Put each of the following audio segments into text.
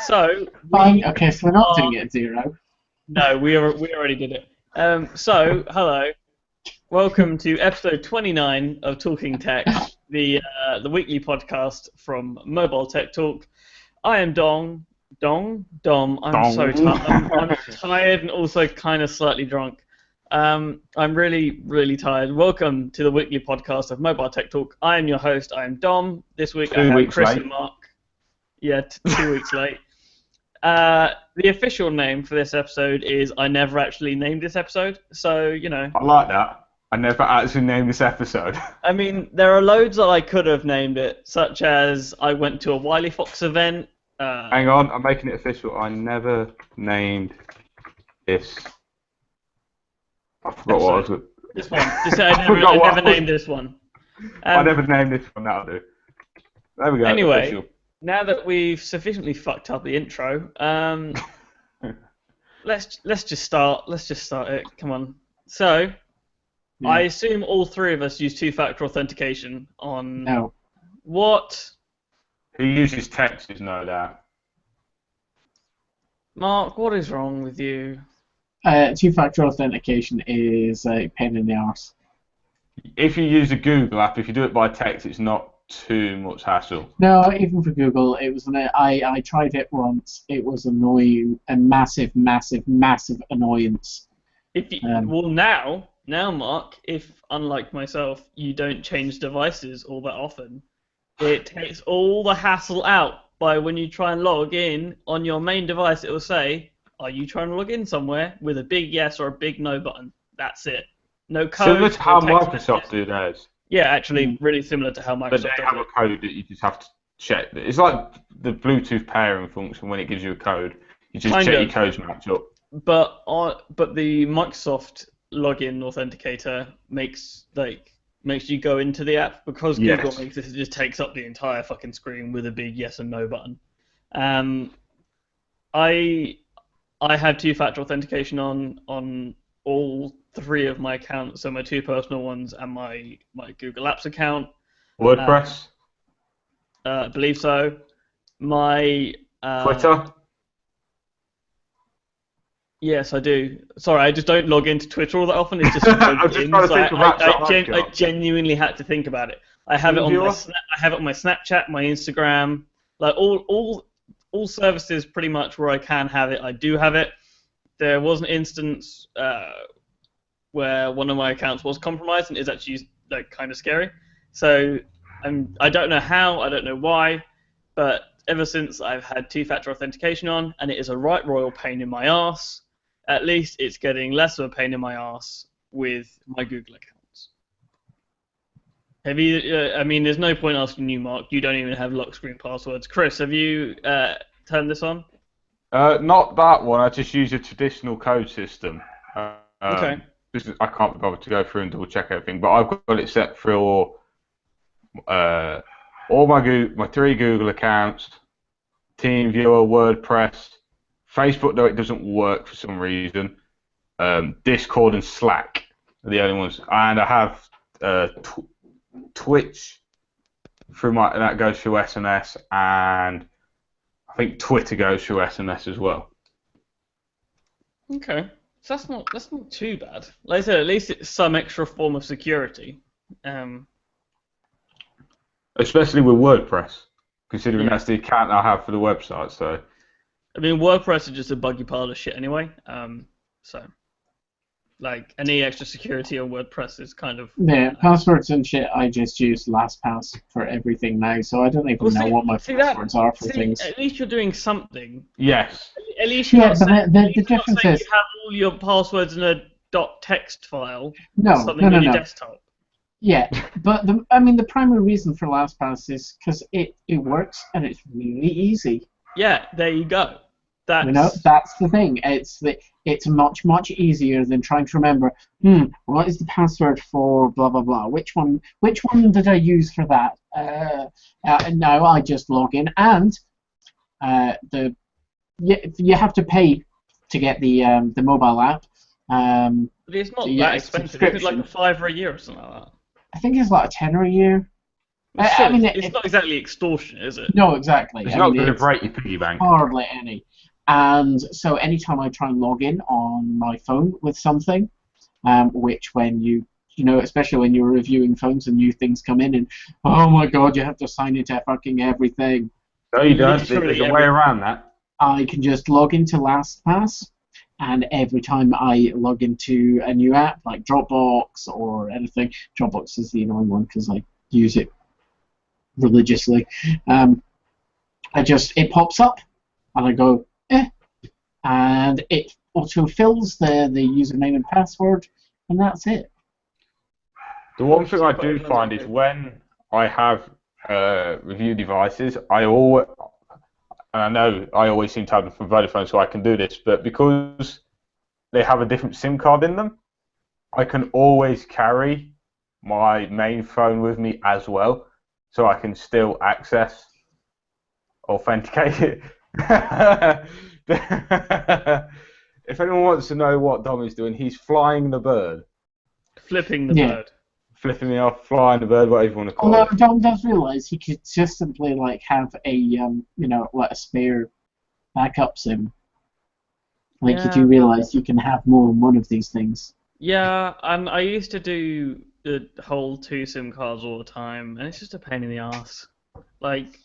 So Fine. we Okay, so we're not are doing it at 0. no, we already did it. Hello, welcome to episode 29 of Talking Tech, the weekly podcast from MobileTechTalk. I am Dom. I'm so Dong. tired. I'm tired and also kind of slightly drunk. I'm really tired. Welcome to the weekly podcast of MobileTechTalk. I am your host. I am Dom. This week I 2 have weeks Chris late. and Mark. Yeah, 2 weeks late. The official name for this episode is I never actually named this episode, so I like that. I never actually named this episode. I mean, there are loads that I could have named it, such as I went to a Wiley Fox event. Hang on, I'm making it official. I never named this. I forgot what I was going This one. Just say I forgot what never I was- named this one. I never named this one, that'll do. There we go, Anyway, official. now that we've sufficiently fucked up the intro, let's just start. Let's just start it. Come on. So, Yeah. I assume all three of us use two-factor authentication on No. what? He uses texts, no doubt. Mark, what is wrong with you? Two-factor authentication is a pain in the arse. If you use a Google app, if you do it by text, it's not too much hassle. No, even for Google, it was. I tried it once. It was annoying, a massive annoyance. If you, Um, well, now, Mark, if unlike myself, you don't change devices all that often, it takes all the hassle out. By when you try and log in on your main device, it will say, "Are you trying to log in somewhere?" with a big yes or a big no button. That's it. No code. Similar to how no text Microsoft messages. do theirs. Yeah, actually, really similar to how But Microsoft they does have a it. code that you just have to check. It's like the Bluetooth pairing function when it gives you a code. You just Kind check of. your codes match up. But the Microsoft login authenticator makes you go into the app because Yes. Google makes it just takes up the entire fucking screen with a big yes and no button. I have two-factor authentication on all three of my accounts, so my two personal ones and my Google Apps account. WordPress, I believe so. My Twitter. Yes, I do. Sorry, I just don't log into Twitter all that often. It's just I'm just trying to so think of apps that I've I got. genuinely had to think about it. I have it on my TeamViewer? I have it on my Snapchat, my Instagram, like all services pretty much where I can have it. I do have it. There was an instance where one of my accounts was compromised, and it's actually like kind of scary. So I don't know how, I don't know why, but ever since I've had two-factor authentication on, and it is a right royal pain in my arse. At least it's getting less of a pain in my arse with my Google accounts. Have you? I mean, there's no point asking you, Mark. You don't even have lock screen passwords. Chris, have you turned this on? Not that one. I just use a traditional code system. Okay. I can't be bothered to go through and double check everything, but I've got it set for all my three Google accounts, TeamViewer, WordPress, Facebook. Though it doesn't work for some reason. Discord and Slack are the only ones, and I have Twitch that goes through SNS, and I think Twitter goes through SNS as well. Okay. So that's not too bad. Like I said, at least it's some extra form of security. Especially with WordPress, considering Yeah. that's the account I have for the website. So I mean, WordPress is just a buggy pile of shit anyway. So like any extra security on WordPress is kind of Yeah, passwords and shit. I just use LastPass for everything now, so I don't even know what my passwords are for things. At least you're doing something. yes, At least you're Yeah, not but saying, the at least you're not difference saying is you have all your passwords in a .text file, no, something on your no. desktop. Yeah, but the primary reason for LastPass is because it works and it's really easy. Yeah, there you go. That's the thing. It's much easier than trying to remember. What is the password for blah blah blah? Which one did I use for that? No, I just log in, and you have to pay to get the mobile app. But it's not So, yeah, that it's expensive. It's like subscription. $5 a year or something like that. I think it's like a tenner a year. Still, mean, it's not exactly extortion, is it? no, exactly. It's I not mean, going to it's break your piggy bank. hardly any. And so anytime I try and log in on my phone with something, which when especially when you're reviewing phones and new things come in, and oh my god, you have to sign into fucking everything. No, you don't. Literally There's a way around that. I can just log into LastPass, and every time I log into a new app like Dropbox or anything, Dropbox is the annoying one because I use it religiously. It pops up, and I go and it autofills the username and password, and that's it. The one thing I do find is when I have review devices, and I know I always seem to have them from Vodafone, so I can do this, but because they have a different SIM card in them, I can always carry my main phone with me as well, so I can still authenticate it. If anyone wants to know what Dom is doing, he's flying the bird. Flipping the bird. Flipping me off, flying the bird, whatever you want to call it. Although Dom does realise he could just simply have a a spare backup SIM. You do realise you can have more than one of these things. Yeah, and I used to do the whole 2 SIM cards all the time, and it's just a pain in the ass. It's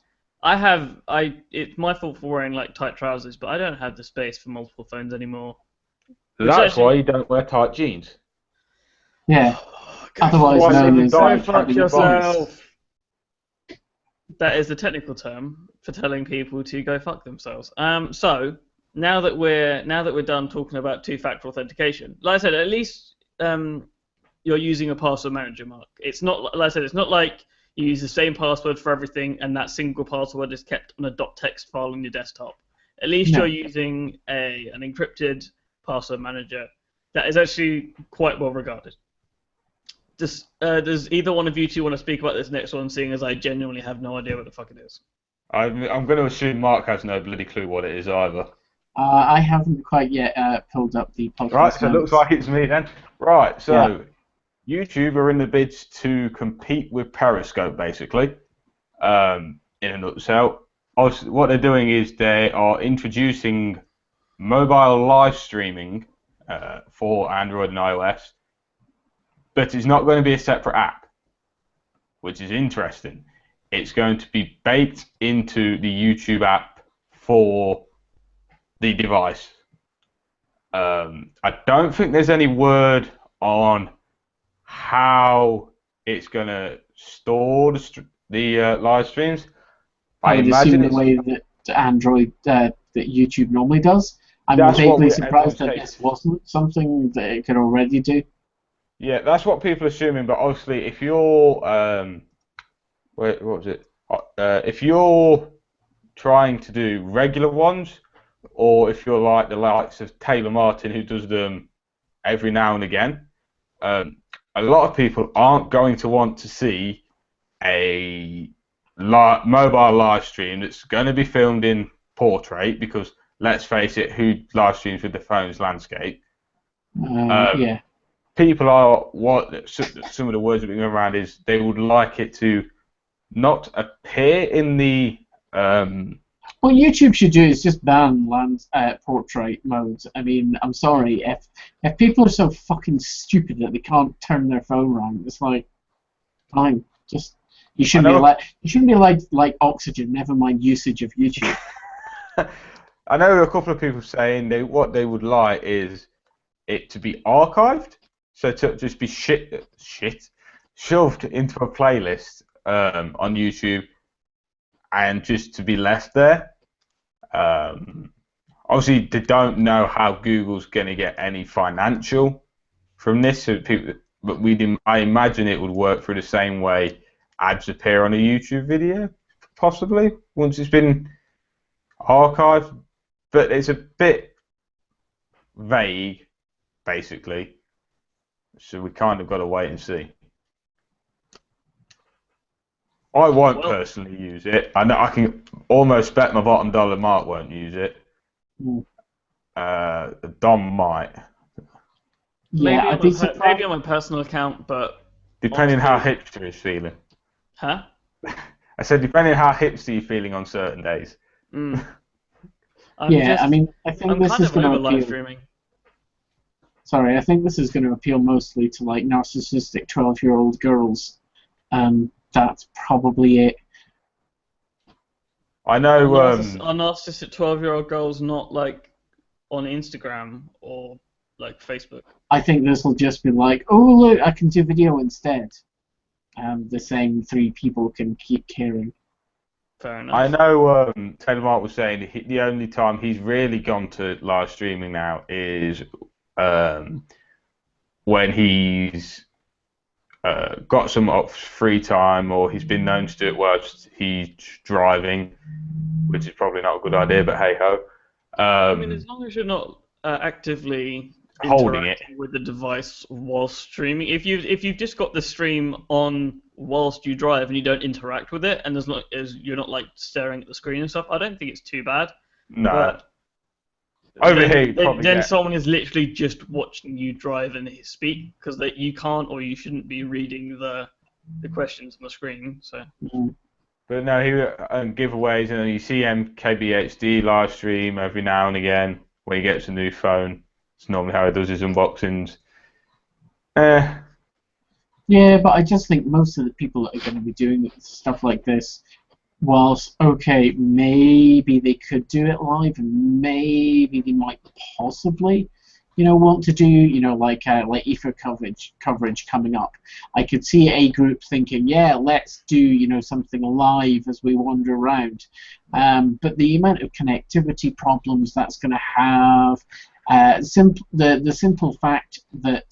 my fault for wearing tight trousers, but I don't have the space for multiple phones anymore. That's why you don't wear tight jeans. Yeah. Otherwise known as go fuck yourself. That is the technical term for telling people to go fuck themselves. So now that we're done talking about 2-factor authentication, like I said, at least you're using a password manager, Mark. It's not like I said, it's not like you use the same password for everything, and that single password is kept on a .text file on your desktop. At least you're using an encrypted password manager that is actually quite well regarded. Does either one of you two want to speak about this next one, seeing as I genuinely have no idea what the fuck it is? I'm going to assume Mark has no bloody clue what it is either. I haven't quite yet pulled up the podcast. Right, so it looks like it's me then. Right, so YouTube are in the bids to compete with Periscope, basically. In a nutshell, what they're doing is they are introducing mobile live streaming for Android and iOS, but it's not going to be a separate app, which is interesting. It's going to be baked into the YouTube app for the device. I don't think there's any word on how it's going to store the live streams. I would imagine the way that YouTube normally does. I'm vaguely surprised that this wasn't something that it could already do. Yeah, that's what people are assuming. But obviously, if you're if you're trying to do regular ones, or if you're like the likes of Taylor Martin, who does them every now and again, a lot of people aren't going to want to see a mobile live stream that's going to be filmed in portrait, because let's face it, who live streams with the phone's landscape? Yeah. People are some of the words that are going around is they would like it to not appear in the. What YouTube should do is just ban portrait modes. I mean, I'm sorry, if people are so fucking stupid that they can't turn their phone around, it's like, fine, just you shouldn't be like oxygen. Never mind usage of YouTube. I know a couple of people saying what they would like is it to be archived, so to just be shoved into a playlist on YouTube, and just to be left there. Obviously, they don't know how Google's going to get any financial from this, so but I imagine it would work through the same way ads appear on a YouTube video, possibly, once it's been archived. But it's a bit vague, basically, so we kind of got to wait and see. I won't personally use it. I know I can almost bet my bottom dollar Mark won't use it. Dom might. Yeah, maybe on my personal account, but depending how hipster is feeling. Huh? I said, depending on how hipster you're feeling on certain days. Mm. Yeah, I mean, I think I'm this kind is of going to over live appeal. streaming. Sorry, I think this is going to appeal mostly to like narcissistic 12-year-old girls. That's probably it. I know. Are narcissistic 12-year-old girls not like on Instagram or like Facebook? I think this will just be like, oh look, I can do video instead. The same three people can keep caring. Fair I enough. know. Taylor Mark was saying the only time he's really gone to live streaming now is when he's got some free time, or he's been known to do it whilst he's driving, which is probably not a good idea, but hey ho. I mean, as long as you're not actively Holding it. interacting with the device while streaming, if you've just got the stream on whilst you drive and you don't interact with it, and you're not like staring at the screen and stuff, I don't think it's too bad. No. But Over then, here, you then, probably then get. someone is literally just watching you drive and speak because that you can't or you shouldn't be reading the questions on the screen. So. But no, giveaways, and you see MKBHD live stream every now and again when he gets a new phone. It's normally how he does his unboxings. Yeah, but I just think most of the people that are going to be doing stuff like this, whilst okay, maybe they could do it live, and maybe they might possibly, want to do, like EFA coverage coming up. I could see a group thinking, yeah, let's do, something live as we wander around. But the amount of connectivity problems that's going to have, the simple fact that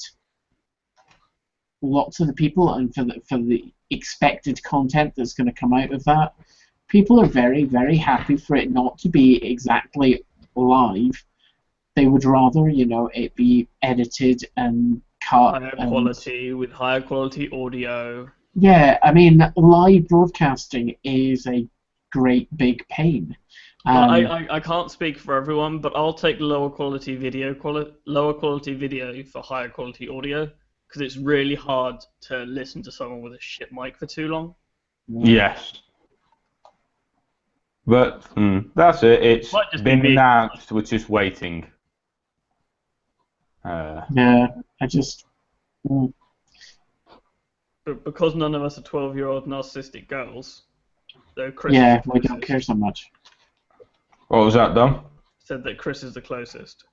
lots of the people, and for the expected content that's going to come out of that, people are very, very happy for it not to be exactly live. They would rather, it be edited and cut. Higher quality with higher quality audio. Yeah, I mean, live broadcasting is a great big pain. I can't speak for everyone, but I'll take lower quality video for higher quality audio because it's really hard to listen to someone with a shit mic for too long. Yes. But that's it. It's been announced. We're just waiting. Yeah, I just. But because none of us are 12-year-old narcissistic girls, though Chris. Yeah, we don't care so much. What was that, Dom? Said that Chris is the closest.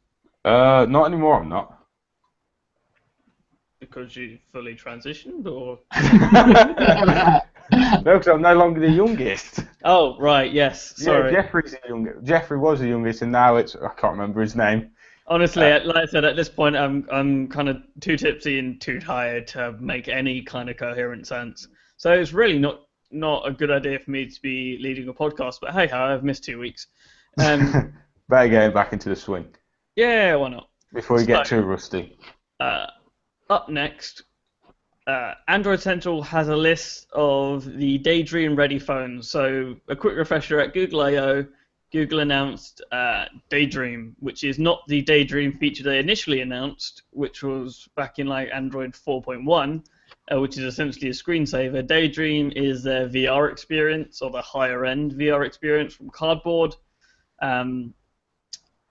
Not anymore. I'm not. Because you fully transitioned, or? No, because I'm no longer the youngest. Oh right, yes. Sorry. Yeah, Jeffrey's the youngest. Jeffrey was the youngest, and now I can't remember his name. Honestly, like I said, at this point, I'm kind of too tipsy and too tired to make any kind of coherent sense. So it's really not a good idea for me to be leading a podcast. But hey, I've missed 2 weeks. Better get back into the swing. Yeah, why not? Before you get too rusty. Up next, Android Central has a list of the Daydream ready phones. So a quick refresher, at Google I/O, Google announced Daydream, which is not the Daydream feature they initially announced, which was back in like Android 4.1, which is essentially a screensaver. Daydream is their VR experience, or the higher end VR experience from Cardboard.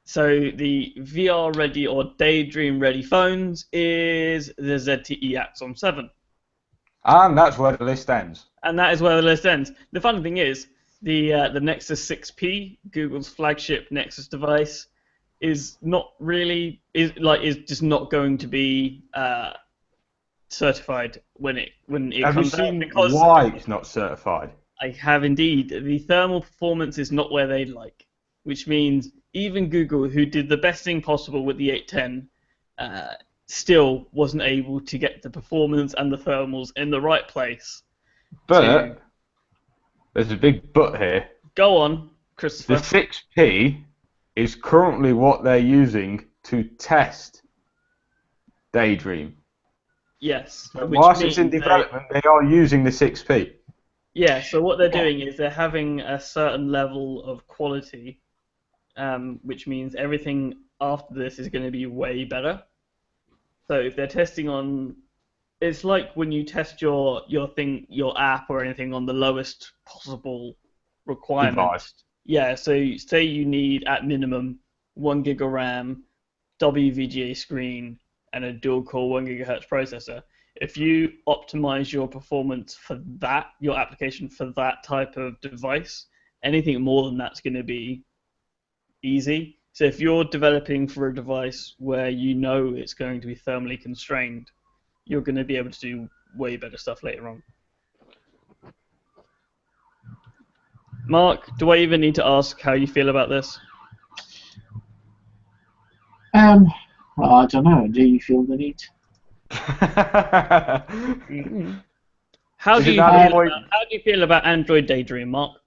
So the VR ready or Daydream ready phones is the ZTE Axon 7. And that's where the list ends. And that is where the list ends. The funny thing is, the Nexus 6P, Google's flagship Nexus device, is just not going to be certified when it comes out. Have you seen why it's not certified? I have indeed. The thermal performance is not where they'd like, which means even Google, who did the best thing possible with the 810, still wasn't able to get the performance and the thermals in the right place. But there's a big but here. Go on, Christopher. The 6P is currently what they're using to test Daydream. Yes. So whilst it's in development, they are using the 6P. Yeah, so what they're doing is they're having a certain level of quality, which means everything after this is going to be way better. So if they're testing on it's like when you test your app or anything on the lowest possible requirement. Device. Yeah, so say you need at minimum 1 gig of RAM, WVGA screen, and a dual-core 1 gigahertz processor. If you optimize your performance for that, your application for that type of device, anything more than that's going to be easy. So if you're developing for a device where you know it's going to be thermally constrained, you're going to be able to do way better stuff later on. Mark, do I even need to ask how you feel about this? Well, I don't know. Do you feel the need? How Is do it you now the feel point? about, how do you feel about Android Daydream, Mark?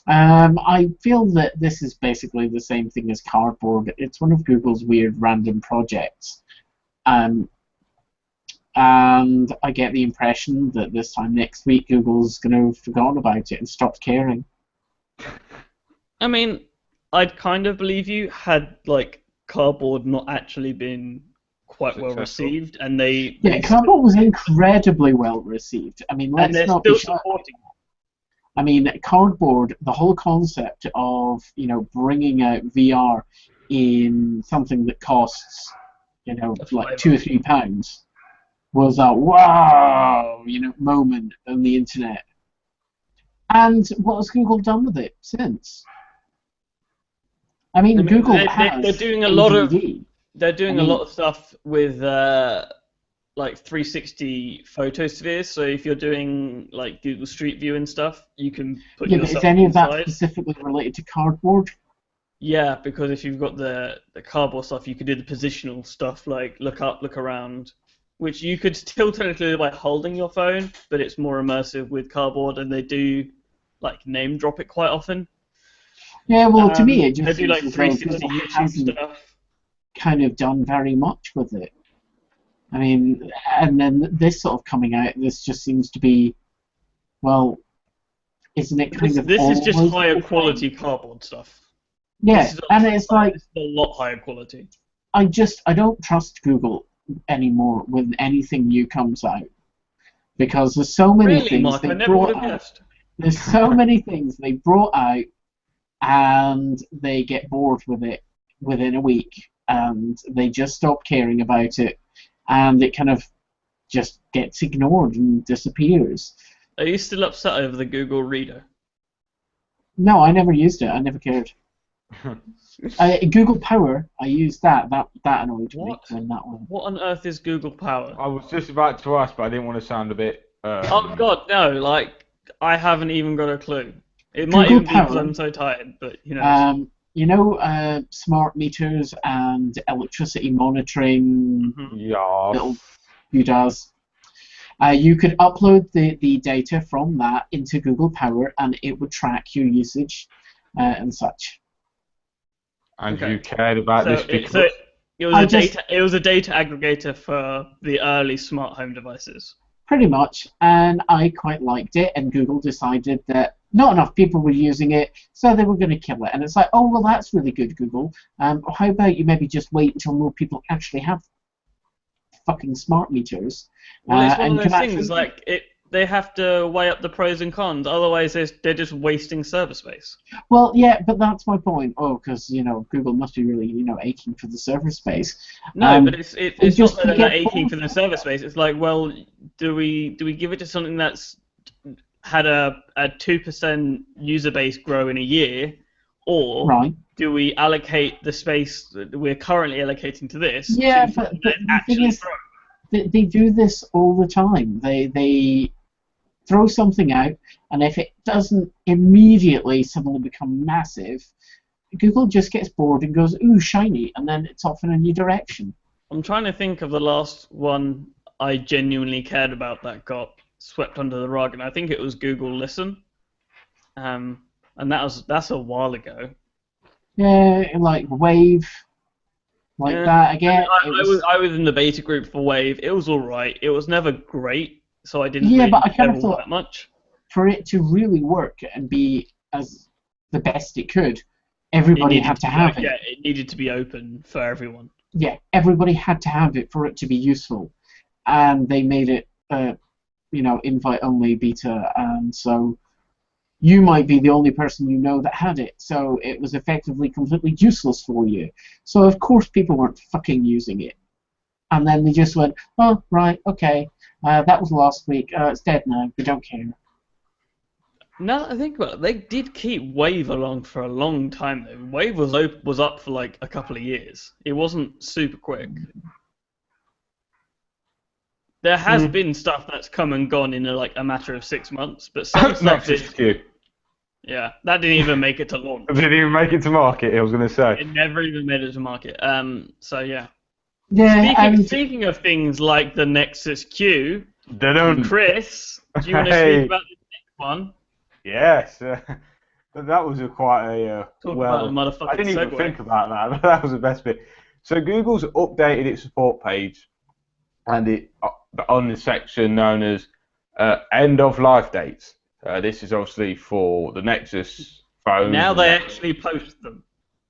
I feel that this is basically the same thing as Cardboard. It's one of Google's weird random projects. And I get the impression that this time next week Google's going to have forgotten about it and stopped caring. I mean, I'd kind of believe you had like Cardboard not actually been quite well Successful. received, and they Yeah, Cardboard was incredibly well received. I mean, and let's they're not still be shy. supporting. I mean, Cardboard, the whole concept of, bringing out VR in something that costs, like £2 or £3 was a wow, moment on the internet. And what has Google done with it since? I mean, Google has they're doing a lot of ADD. they're doing a lot of stuff with like 360 photo spheres. So if you're doing like Google Street View and stuff, you can put Yeah, but yourself is any of that inside. specifically related to Cardboard? Yeah, because if you've got the Cardboard stuff, you could do the positional stuff like look up, look around, which you could still technically do by holding your phone, but it's more immersive with Cardboard, and they do like name drop it quite often. Yeah, well, to me, it They just do like seems as though 360 Google YouTube hasn't stuff. kind of done very much with it. I mean, and then this sort of coming out, this just seems to be, well, isn't it kind of This is just almost higher the same? quality Cardboard stuff. Yeah, This is and it's like, this is a lot higher quality. I don't trust Google anymore when anything new comes out, because there's so many Really, things Mark? they I never would brought have out. guessed. There's so many things they brought out, and they get bored with it within a week, and they just stop caring about it, and it kind of just gets ignored and disappears. Are you still upset over the Google Reader? No, I never used it. I never cared. Google Power, I used that. That annoyed me What? when that one. What on earth is Google Power? I was just about to ask, but I didn't want to sound a bit. Oh God, no! Like I haven't even got a clue. It might Google even be because Power. I'm so tired, but you know. Smart meters and electricity monitoring Yeah. little doodahs. You could upload the data from that into Google Power, and it would track your usage and such. And Okay. you cared about So this it, because so it was I a just- data it was a data aggregator for the early smart home devices. Pretty much, and I quite liked it, and Google decided that not enough people were using it, so they were going to kill it. And it's like, oh, well, that's really good, Google. How about you maybe just wait until more people actually have fucking smart meters? Well, it's one and of those can things. actually- Like they have to weigh up the pros and cons. Otherwise, they're just wasting server space. Well, yeah, but that's my point. Oh, because Google must be really aching for the server space. No, but it's they not just that they're get aching bored. for the server space. It's like, well, do we give it to something that's had a 2% user base grow in a year, or Right. do we allocate the space that we're currently allocating to this? Yeah, to but something the that thing actually is, grows? they do this all the time. They throw something out, and if it doesn't immediately suddenly become massive, Google just gets bored and goes, ooh, shiny, and then it's off in a new direction. I'm trying to think of the last one I genuinely cared about that got swept under the rug, and I think it was Google Listen, and that's a while ago. Yeah, like Wave, like Yeah. that again. I was in the beta group for Wave. It was all right. It was never great, so I didn't Yeah, really but I kind care of all thought- that much. For it to really work and be as the best it could, everybody needed had to be- have it. Yeah, it needed to be open for everyone. Yeah, everybody had to have it for it to be useful. and they made it, invite-only beta, and so you might be the only person you know that had it, so it was effectively completely useless for you. So of course people weren't fucking using it. And then they just went, oh, right, okay, that was last week, it's dead now, we don't care. Now that I think about it, they did keep Wave along for a long time though. Wave was up for like a couple of years. It wasn't super quick. There has been stuff that's come and gone in a matter of 6 months, but some stuff Nexus Q. Yeah, that didn't even make it to launch. It didn't even make it to market, I was going to say. It never even made it to market. So yeah. Yeah. Speaking of things like the Nexus Q, Dun-dun. Chris, do you want to speak about the next one? Yes. That was quite a about a motherfucking I didn't even segue. think about that, but that was the best bit. So Google's updated its support page, and it on the section known as end of life dates. This is obviously for the Nexus phones. Now they actually post them.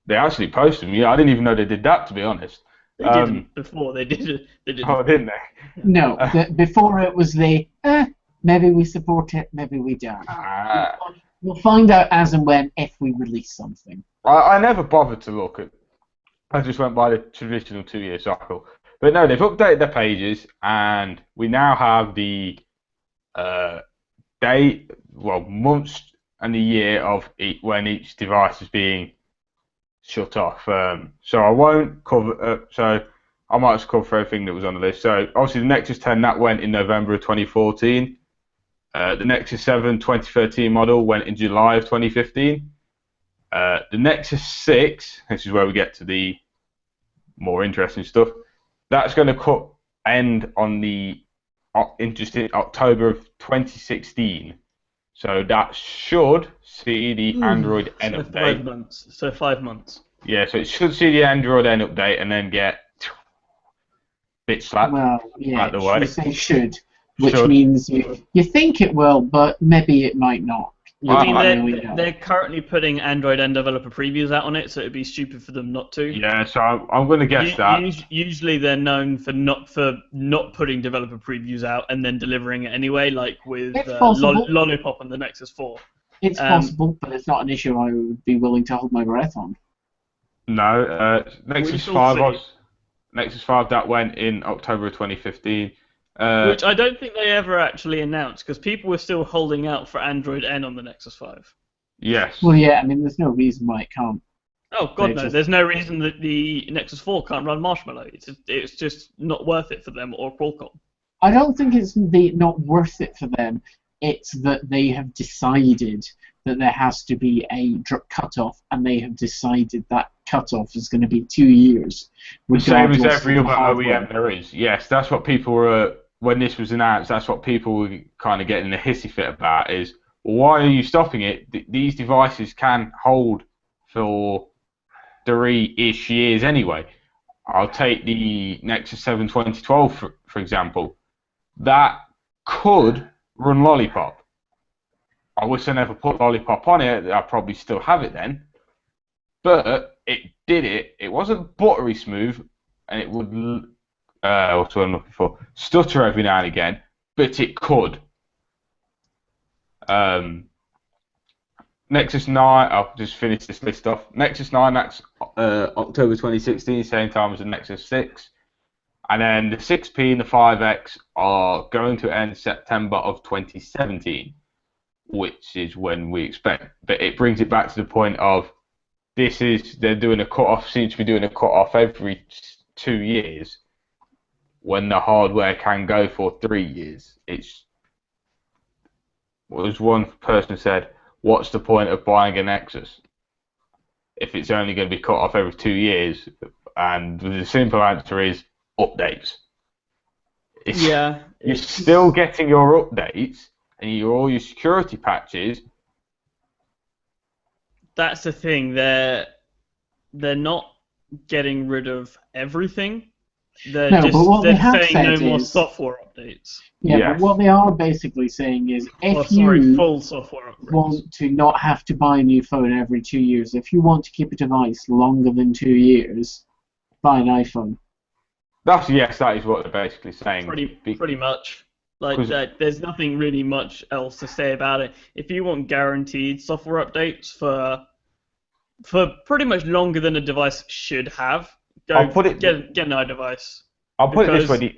They actually post them. Yeah, I didn't even know they did that, to be honest. They didn't before. They did. Oh, didn't they? No, before it was maybe we support it, maybe we don't. We'll find out as and when if we release something. I never bothered to look at. I just went by the traditional 2-year cycle. But no, they've updated their pages, and we now have the months and the year of when each device is being shut off. So I won't cover. So I might just cover everything that was on the list. So obviously the Nexus 10 that went in November of 2014. The Nexus 7 2013 model went in July of 2015. The Nexus 6, this is where we get to the more interesting stuff. That's going to end on in October of 2016. So that should see the Android N update. 5 months. So 5 months. Yeah, so it should see the Android N update and then get bit slapped out the way. Say should, which should. Means you think it will, but maybe it might not. They're currently putting Android N developer previews out on it, so it'd be stupid for them not to. Yeah, so I'm going to guess that. Usually they're known for not putting developer previews out and then delivering it anyway, like with Lollipop and the Nexus 4. It's possible, but it's not an issue I would be willing to hold my breath on. No, Nexus 5 that went in October of 2015. Which I don't think they ever actually announced, because people were still holding out for Android N on the Nexus 5. Yes. Well, yeah, I mean, there's no reason why it can't. Oh, God, no. There's no reason that the Nexus 4 can't run Marshmallow. It's just not worth it for them or Qualcomm. I don't think it's not worth it for them. It's that they have decided that there has to be a cutoff, and they have decided that cutoff is going to be 2 years. The same as every other OEM there is. Yes, that's what people were... When this was announced, that's what people were kind of getting a hissy fit about, is, why are you stopping it? These devices can hold for 3-ish years anyway. I'll take the Nexus 7 2012, for example. That could run Lollipop. I wish I never put Lollipop on it. I'd probably still have it then. But it did it. It wasn't buttery smooth, and it would... what's what I'm looking for? Stutter every now and again, but it could. Nexus 9, I'll just finish this list off. Nexus 9, that's October 2016, same time as the Nexus 6. And then the 6P and the 5X are going to end September of 2017, which is when we expect. But it brings it back to the point of they're doing a cut-off, seems to be doing a cut-off every 2 years. When the hardware can go for 3 years. As one person said, what's the point of buying a Nexus if it's only going to be cut off every 2 years? And the simple answer is updates. You're still getting your updates and all your security patches. That's the thing. They're not getting rid of everything. They're saying no more software updates. Yeah, yes. But what they are basically saying is full software upgrades. Want to not have to buy a new phone every 2 years, if you want to keep a device longer than 2 years, buy an iPhone. That is what they're basically saying. Pretty much. Like there's nothing really much else to say about it. If you want guaranteed software updates for pretty much longer than a device should have, get an iDevice. I'll put it this way: the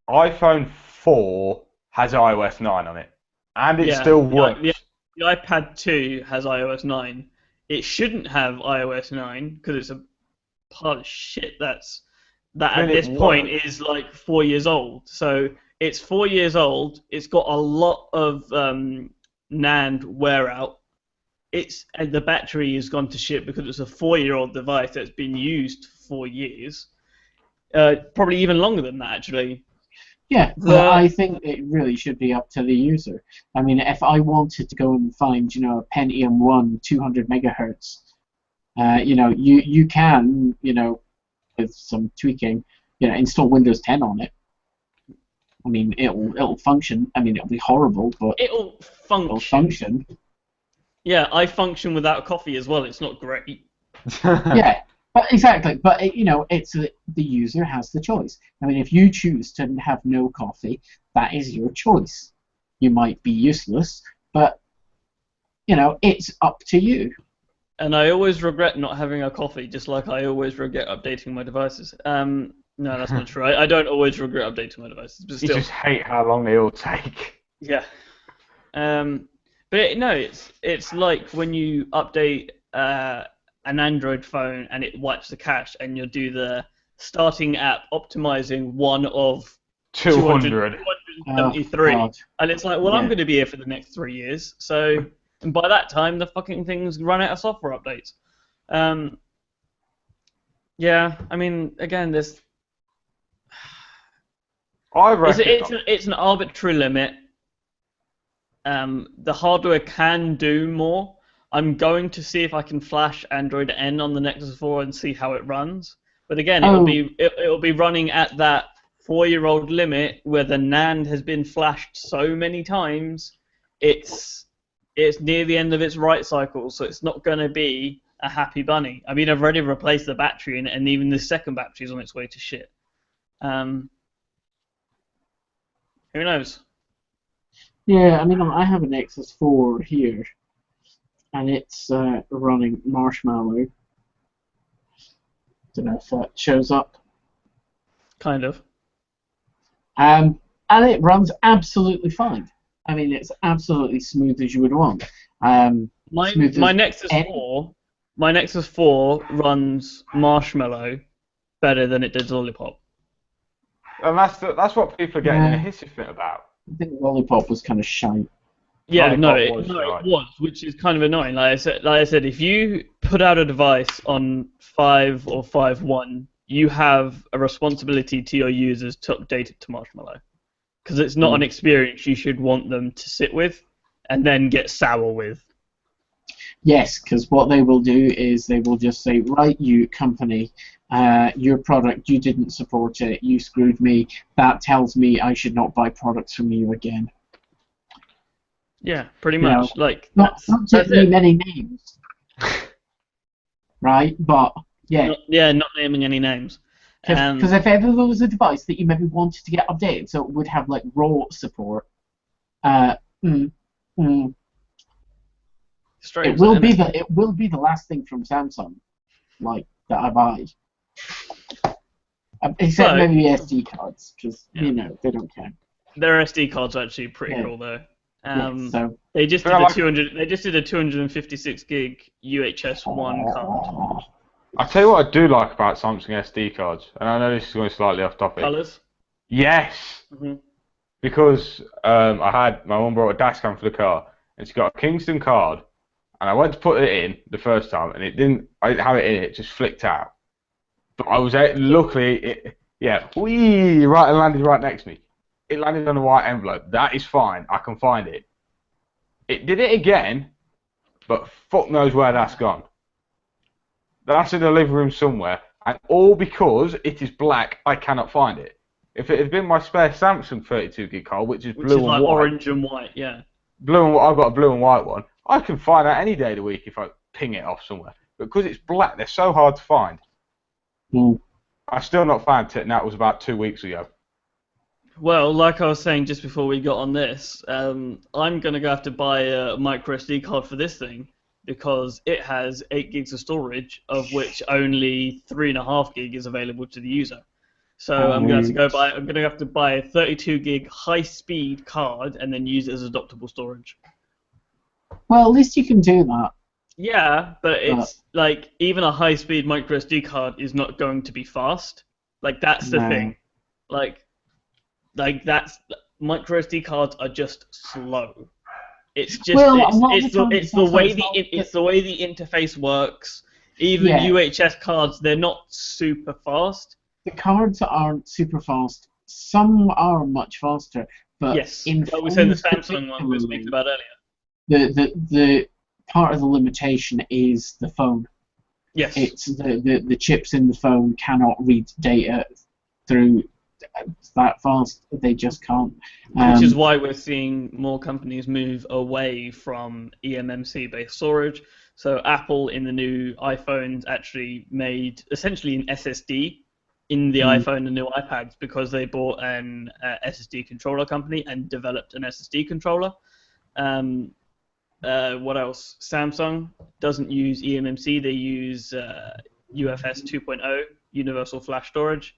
iPhone 4 has iOS 9 on it, and it still works. The iPad 2 has iOS 9. It shouldn't have iOS 9 because it's a pile of shit that at this point is like 4 years old. So it's 4 years old. It's got a lot of NAND wear out. And the battery has gone to shit because it's a 4-year-old device that's been used for 4 years. Probably even longer than that, actually. Yeah, but I think it really should be up to the user. I mean, if I wanted to go and find, a Pentium 1 200 megahertz, you can, with some tweaking, install Windows 10 on it. I mean, it'll function. I mean, it'll be horrible, but it'll function. Yeah, I function without coffee as well. It's not great. Yeah. But exactly, but it's the user has the choice. I mean, if you choose to have no coffee, that is your choice. You might be useless, but it's up to you. And I always regret not having a coffee, just like I always regret updating my devices. No, that's not true. I don't always regret updating my devices, but still. You just hate how long they all take. Yeah. But it's like when you update an Android phone and it wipes the cache, and you'll do the starting app optimizing one of 273, and it's like, well, I'm going to be here for the next 3 years, so and by that time the fucking things run out of software updates. Yeah, I mean, again, there's it's an arbitrary limit. The hardware can do more. I'm going to see if I can flash Android N on the Nexus 4 and see how it runs. But again, it'll be running at that 4-year-old limit where the NAND has been flashed so many times. It's near the end of its write cycle, so it's not going to be a happy bunny. I mean, I've already replaced the battery, and even the second battery is on its way to shit. Who knows? Yeah, I mean, I have a Nexus 4 here, and it's running Marshmallow. Don't know if that shows up. Kind of. And it runs absolutely fine. I mean, it's absolutely smooth as you would want. My Nexus 4 runs Marshmallow better than it did Lollipop. And that's what people are getting in a hissy fit about. I think Lollipop was kind of shite. Yeah, it was, which is kind of annoying. Like I said, if you put out a device on 5 or 5.1, you have a responsibility to your users to update it to Marshmallow, because it's not an experience you should want them to sit with and then get sour with. Yes, because what they will do is they will just say, right, you company, your product, you didn't support it, you screwed me. That tells me I should not buy products from you again. Yeah, pretty much. Not taking many names, right? But yeah. Not naming any names. Because if ever there was a device that you maybe wanted to get updated, so it would have like raw support, it will be the last thing from Samsung, like that I buy. Except maybe SD cards, because they don't count. Their SD cards are actually pretty cool though. So they just did a 256 gig UHS 1 card. I'll tell you what I do like about Samsung SD cards, and I know this is going slightly off topic. Colours? Yes. Mm-hmm. Because my mum brought a dash cam for the car, and she got a Kingston card, and I went to put it in the first time, and I didn't have it in, it just flicked out. But I was luckily, landed right next to me. It landed on a white envelope. That is fine. I can find it. It did it again, but fuck knows where that's gone. That's in the living room somewhere, and all because it is black, I cannot find it. If it had been my spare Samsung 32 gig card, which is blue and white, orange and white, yeah. I've got a blue and white one. I can find out any day of the week if I ping it off somewhere. But because it's black, they're so hard to find. I still not found it, and that was about 2 weeks ago. Well, like I was saying just before we got on this, I'm gonna have to buy a micro SD card for this thing because it has 8 gigs of storage, of which only 3.5 gig is available to the user. So I'm gonna have to buy a 32 gig high-speed card and then use it as adoptable storage. Well, at least you can do that. Yeah, but it's like even a high-speed micro SD card is not going to be fast. Like that's the thing. Like that's micro SD cards are just slow. It's just it's the way the interface works. Even UHS cards, they're not super fast. The cards aren't super fast. Some are much faster, but yes, in we're saying the Samsung one we were speaking about earlier. The part of the limitation is the phone. Yes. It's the chips in the phone cannot read data through that fast. They just can't. Which is why we're seeing more companies move away from eMMC-based storage. So Apple in the new iPhones actually made essentially an SSD in the iPhone and new iPads because they bought an SSD controller company and developed an SSD controller. What else? Samsung doesn't use eMMC. They use UFS 2.0, Universal Flash Storage.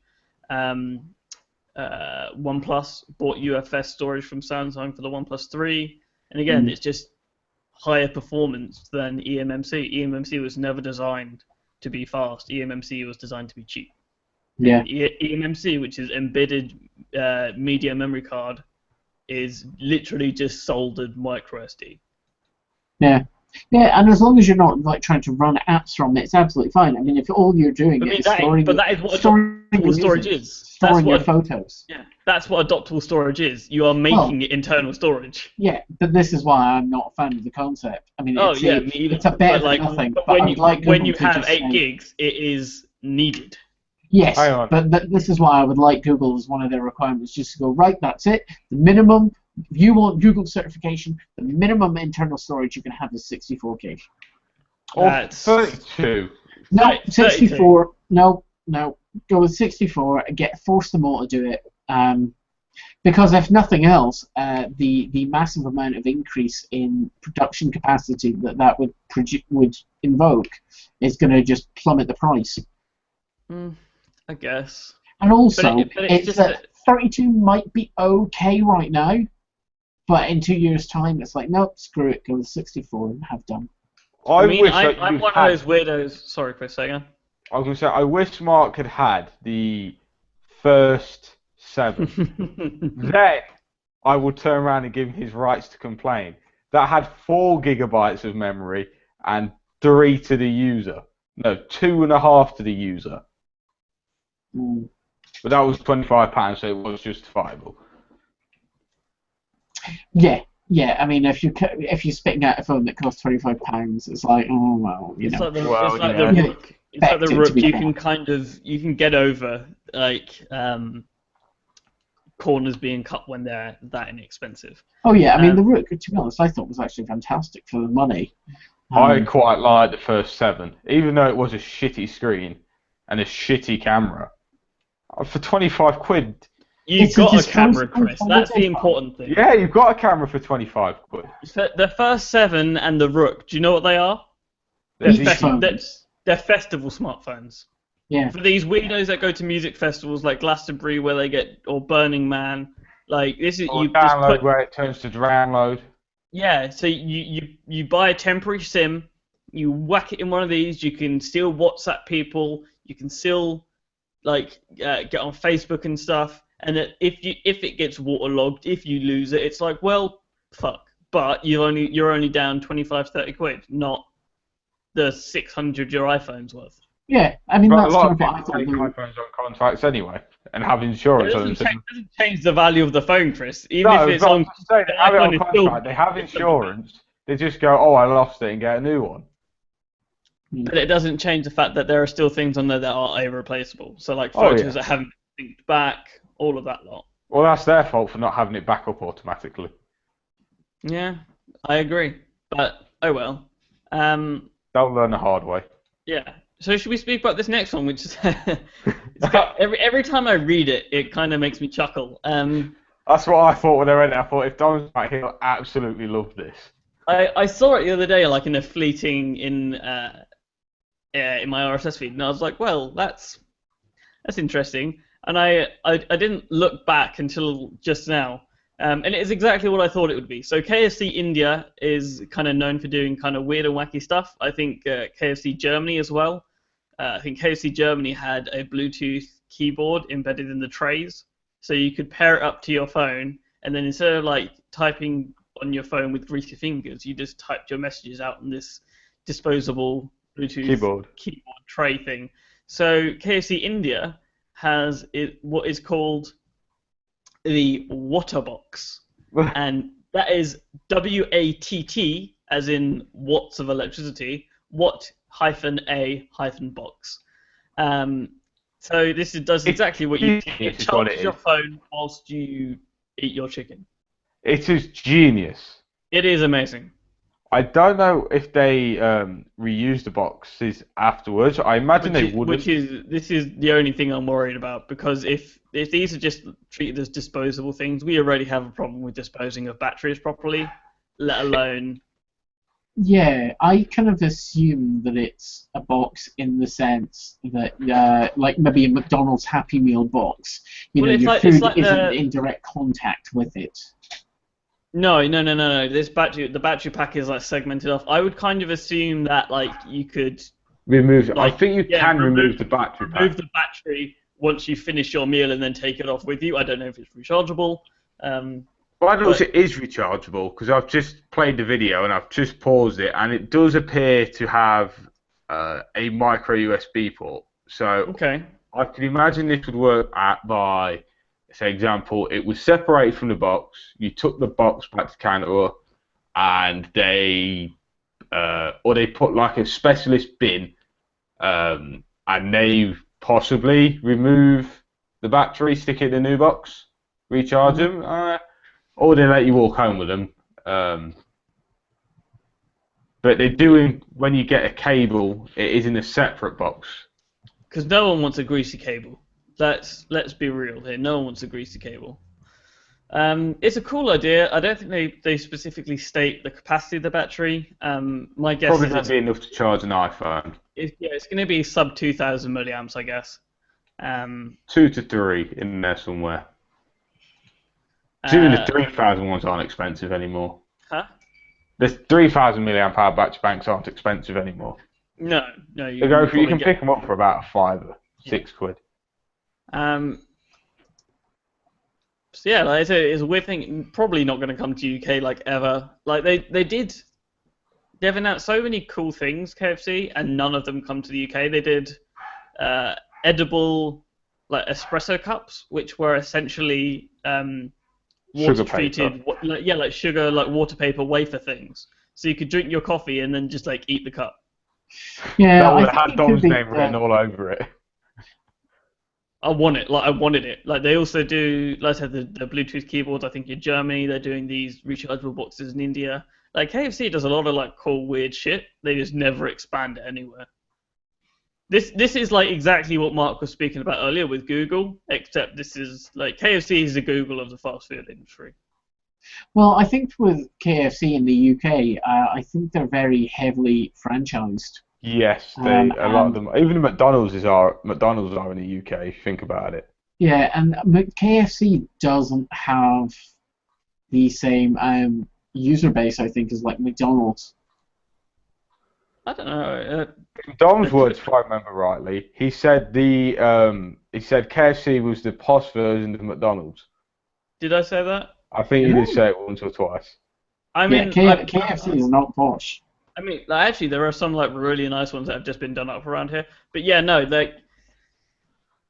OnePlus bought UFS storage from Samsung for the OnePlus 3. And again, it's just higher performance than eMMC. eMMC was never designed to be fast. eMMC was designed to be cheap. Yeah. eMMC, which is embedded media memory card, is literally just soldered micro SD. Yeah, and as long as you're not like trying to run apps from it, it's absolutely fine. I mean, if all you're doing is storing, that is what adoptable storage is. Storing your photos. Yeah, that's what adoptable storage is. You are making it internal storage. Yeah, but this is why I'm not a fan of the concept. I mean, it's a better than nothing. But when you have 8 gigs, it is needed. Yes, but this is why I would like Google as one of their requirements, just to go, right, that's it. The minimum, if you want Google certification, the minimum internal storage you can have is 64 gig. Or 32. No, 64. No, go with 64 and force them all to do it. Because if nothing else, the massive amount of increase in production capacity that would invoke is going to just plummet the price. I guess. And also, it's that 32 might be okay right now, but in 2 years' time, it's like, nope, screw it, go with 64 and have done. I'm one of those weirdos. Sorry, Chris, say again. I was going to say, I wish Mark had the first 7. Then I would turn around and give him his rights to complain. That had 4 gigabytes of memory and 3 to the user. No, 2.5 to the user. But that was £25, so it was justifiable. Yeah. I mean, if you're spitting out a phone that costs £25, it's like, oh well, you know. The Rook. It's like the Rook. You can get over like corners being cut when they're that inexpensive. Oh yeah, I mean the Rook, to be honest, I thought was actually fantastic for the money. I quite liked the first 7, even though it was a shitty screen and a shitty camera. For 25 quid. You've got a camera, Chris. That's the important thing. Yeah, you've got a camera for 25 quid. The first 7 and the Rook, do you know what they are? They're festival smartphones. Yeah. For these weirdos that go to music festivals like Glastonbury, or Burning Man, like this is or download where it turns to download. Yeah, so you buy a temporary SIM, you whack it in one of these. You can still WhatsApp people. You can still get on Facebook and stuff. And that if it gets waterlogged, if you lose it, it's like, well, fuck. But you're only down 25, 30 quid, not the 600 your iPhone's worth. Yeah, I mean that's a lot of kind people take iPhones on contracts anyway and have insurance on them. It doesn't change the value of the phone, Chris. They have it on contract. They have insurance. They just go, oh, I lost it, and get a new one. But it doesn't change the fact that there are still things on there that are irreplaceable. So like photos that haven't been synced back, all of that lot. Well, that's their fault for not having it back up automatically. Yeah, I agree. But oh well. They'll learn the hard way. Yeah. So should we speak about this next one, which is Every time I read it, it kind of makes me chuckle. That's what I thought when I read it. I thought if Dom's back, he'll absolutely love this. I saw it the other day, like in a fleeting in my RSS feed, and I was like, well, that's interesting. And I didn't look back until just now. And it is exactly what I thought it would be. So KFC India is kind of known for doing kind of weird and wacky stuff. I think KFC Germany as well. I think KFC Germany had a Bluetooth keyboard embedded in the trays, so you could pair it up to your phone, and then instead of like typing on your phone with greasy fingers, you just typed your messages out on this disposable Bluetooth keyboard tray thing. So KFC India has what is called the Watterbox, and that is WATT, as in watts of electricity, Watt-A-box. So this does exactly what you do. It charges your phone whilst you eat your chicken. It is genius. It is amazing. I don't know if they reuse the boxes afterwards. I imagine they wouldn't. This is the only thing I'm worried about, because if these are just treated as disposable things, we already have a problem with disposing of batteries properly, let alone. Yeah, I kind of assume that it's a box in the sense that, like maybe a McDonald's Happy Meal box. Your food isn't in direct contact with it. No. The battery pack is like segmented off. I would kind of assume that like you could remove. I think you can remove the battery pack. Remove the battery once you finish your meal and then take it off with you. I don't know if it's rechargeable. Well, I don't know if it is rechargeable, because I've just played the video and I've just paused it, and it does appear to have a micro USB port. So okay. I can imagine this would work by, say, example, it was separated from the box. You took the box back to Canada, and they put like a specialist bin, and they possibly remove the battery, stick it in the new box, recharge them. Or they let you walk home with them. But they're doing, when you get a cable, it is in a separate box. Because no one wants a greasy cable. Let's be real here. No one wants a greasy cable. It's a cool idea. I don't think they specifically state the capacity of the battery. My guess probably is not be enough to charge an iPhone. It's going to be sub 2,000 milliamps, I guess. 2 to 3 in there somewhere. Even the 3,000 ones aren't expensive anymore. Huh? The 3,000 milliamp hour battery banks aren't expensive anymore. No. You can pick them up for about £5, £6. So yeah, like I said, it's a weird thing. Probably not going to come to UK like ever. Like they've announced so many cool things, KFC, and none of them come to the UK. They did edible like espresso cups, which were essentially water treated, like sugar, like water paper wafer things. So you could drink your coffee and then just like eat the cup. Yeah, that would have had Dom's name written all over it. I wanted it. Like they also do, like I said, the Bluetooth keyboards. I think in Germany they're doing these rechargeable boxes in India. Like KFC does a lot of like cool weird shit. They just never expand it anywhere. This is like exactly what Mark was speaking about earlier with Google, except this is like KFC is the Google of the fast food industry. Well, I think with KFC in the UK, I think they're very heavily franchised. Yes, a lot of them. Even McDonald's are in the UK. If you think about it. Yeah, and KFC doesn't have the same user base, I think, as like McDonald's. I don't know. Dom's words, if I remember rightly, he said KFC was the posh version of McDonald's. Did I say that? I think you did say it once or twice. I mean, KFC is not posh. I mean, like, actually, there are some like really nice ones that have just been done up around here. But yeah, no, like,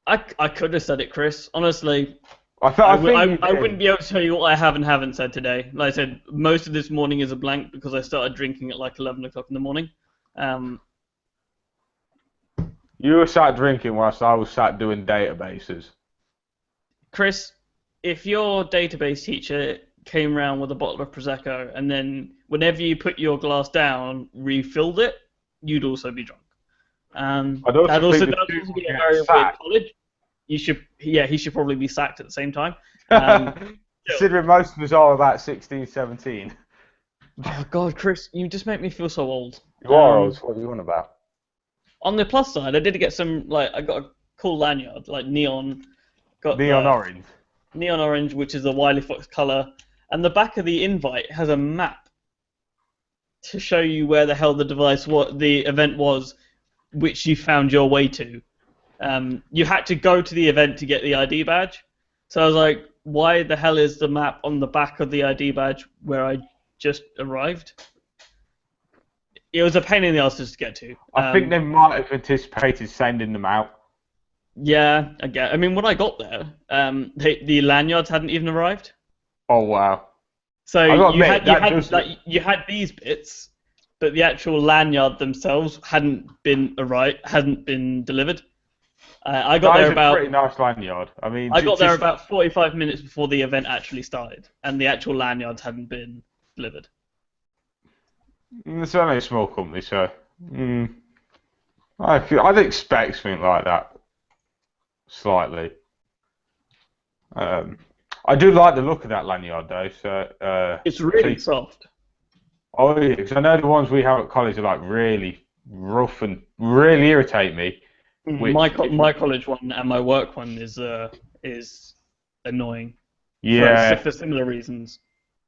I could have said it, Chris. Honestly, I wouldn't be able to tell you what I have and haven't said today. Like I said, most of this morning is a blank because I started drinking at like 11 o'clock in the morning. You were sat drinking whilst I was sat doing databases. Chris, if your database teacher came round with a bottle of Prosecco and then whenever you put your glass down, refilled it, you'd also be drunk. That'd also be a very weird college. he should probably be sacked at the same time. Considering most of us are about 16, 17. Oh God, Chris, you just make me feel so old. You are old. What are you on about? On the plus side, I did get I got a cool lanyard, like neon. Got Neon orange. Neon orange, which is the Wiley Fox color, and the back of the invite has a map to show you where the hell the event was, which you found your way to. You had to go to the event to get the ID badge. So I was like, why the hell is the map on the back of the ID badge where I just arrived? It was a pain in the ass just to get to. I think they might have anticipated sending them out. Yeah, I get. I mean, when I got there, the lanyards hadn't even arrived. Oh wow! So you had these bits, but the actual lanyard themselves hadn't been delivered. I got there about. Pretty nice lanyard. I mean, I got there about 45 minutes before the event actually started, and the actual lanyards hadn't been delivered. It's only a small company, so I'd expect something like that. Slightly. I do like the look of that lanyard though. So it's really soft. Oh yeah, because I know the ones we have at college are like really rough and really irritate me. My college one and my work one is annoying. Yeah. For similar reasons.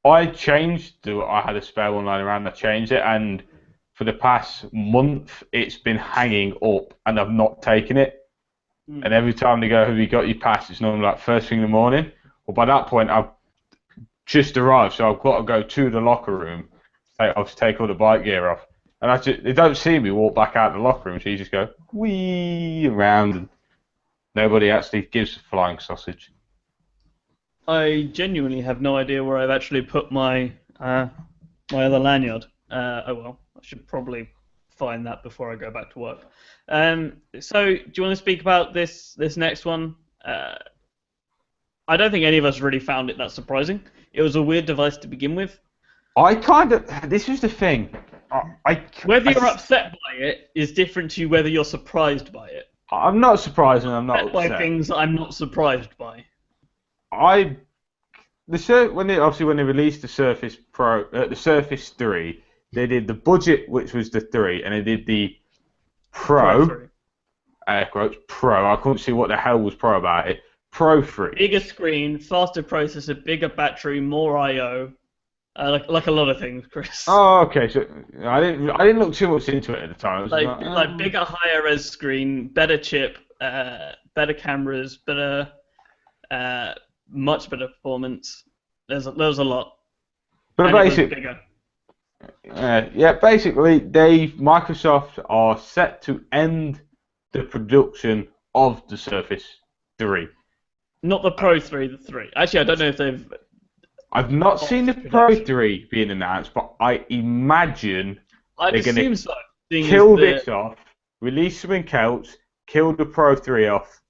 I had a spare one lying around. I changed it, and for the past month, it's been hanging up, and I've not taken it. And every time they go, "Have you got your pass?" It's normally like first thing in the morning. Well, by that point, I've just arrived, so I've got to go to the locker room. I'll take all the bike gear off, and they don't see me walk back out of the locker room. So you just go wee around, and nobody actually gives a flying sausage. I genuinely have no idea where I've actually put my my other lanyard. Oh well, I should probably find that before I go back to work. So, do you want to speak about this next one? I don't think any of us really found it that surprising. It was a weird device to begin with. This is the thing. Whether you're upset by it is different to whether you're surprised by it. I'm not surprised, and I'm not upset. By things I'm not surprised by. When they released the Surface Pro, the Surface 3, they did the budget, which was the 3, and they did the Pro. Air quotes Pro. I couldn't see what the hell was Pro about it. Pro 3. Bigger screen, faster processor, bigger battery, more I/O. Like a lot of things, Chris. Oh, okay. So I didn't look too much into it at the time. Like bigger, higher res screen, better chip, better cameras, better, much better performance. There's a lot. But basically, basically, Microsoft are set to end the production of the Surface 3. Not the Pro 3, the 3. Actually, I don't know if they've. I've not seen the Pro 3 being announced, but I imagine they're going to kill this off, release something else, kill the Pro 3 off,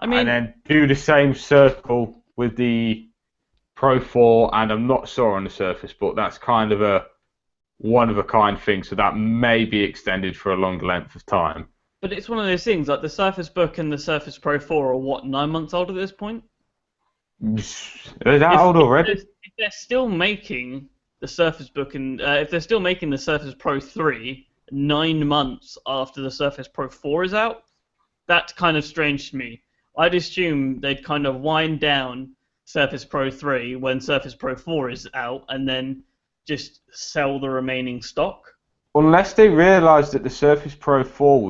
and then do the same circle with the Pro 4, and I'm not sure on the Surface, but that's kind of a one-of-a-kind thing, so that may be extended for a longer length of time. But it's one of those things, like the Surface Book and the Surface Pro 4 are 9 months old at this point? They're that old already? If they're still making the Surface Book and if they're still making the Surface Pro 3 9 months after the Surface Pro 4 is out, that's kind of strange to me. I'd assume they'd kind of wind down Surface Pro 3 when Surface Pro 4 is out and then just sell the remaining stock. Unless they realised that the Surface Pro 4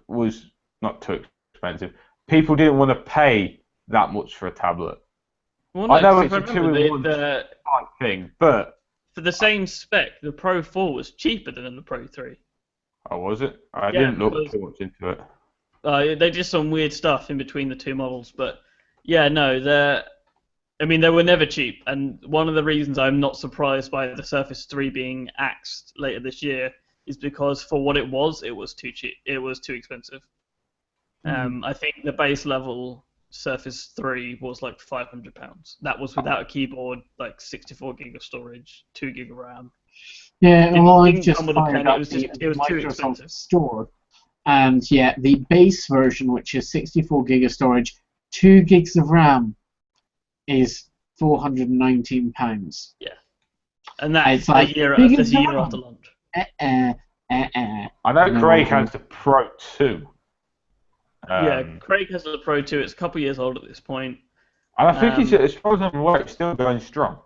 was not too expensive. People didn't want to pay that much for a tablet. Well, no, I know it's a 2-in-1 type thing, but for the same spec, the Pro 4 was cheaper than the Pro 3. Oh, was it? I didn't look too much into it. They did some weird stuff in between the two models, but yeah, no, they were never cheap, and one of the reasons I'm not surprised by the Surface 3 being axed later this year is because for what it was too cheap. It was too expensive. I think the base level Surface 3 was like £500. That was without a keyboard, like 64 gig of storage, 2 gig of RAM. Yeah, well, I've didn't just come with a found pen. out It was too Microsoft expensive. Store And yet the base version, which is 64 gig of storage, 2 gigs of RAM, is £419. Yeah, and that's It's like big that's a year exam. after launch. I know No. Craig has the Pro 2. Yeah, Craig has the Pro 2. It's a couple years old at this point. And I think it's, as far as I'm aware, it's still going strong.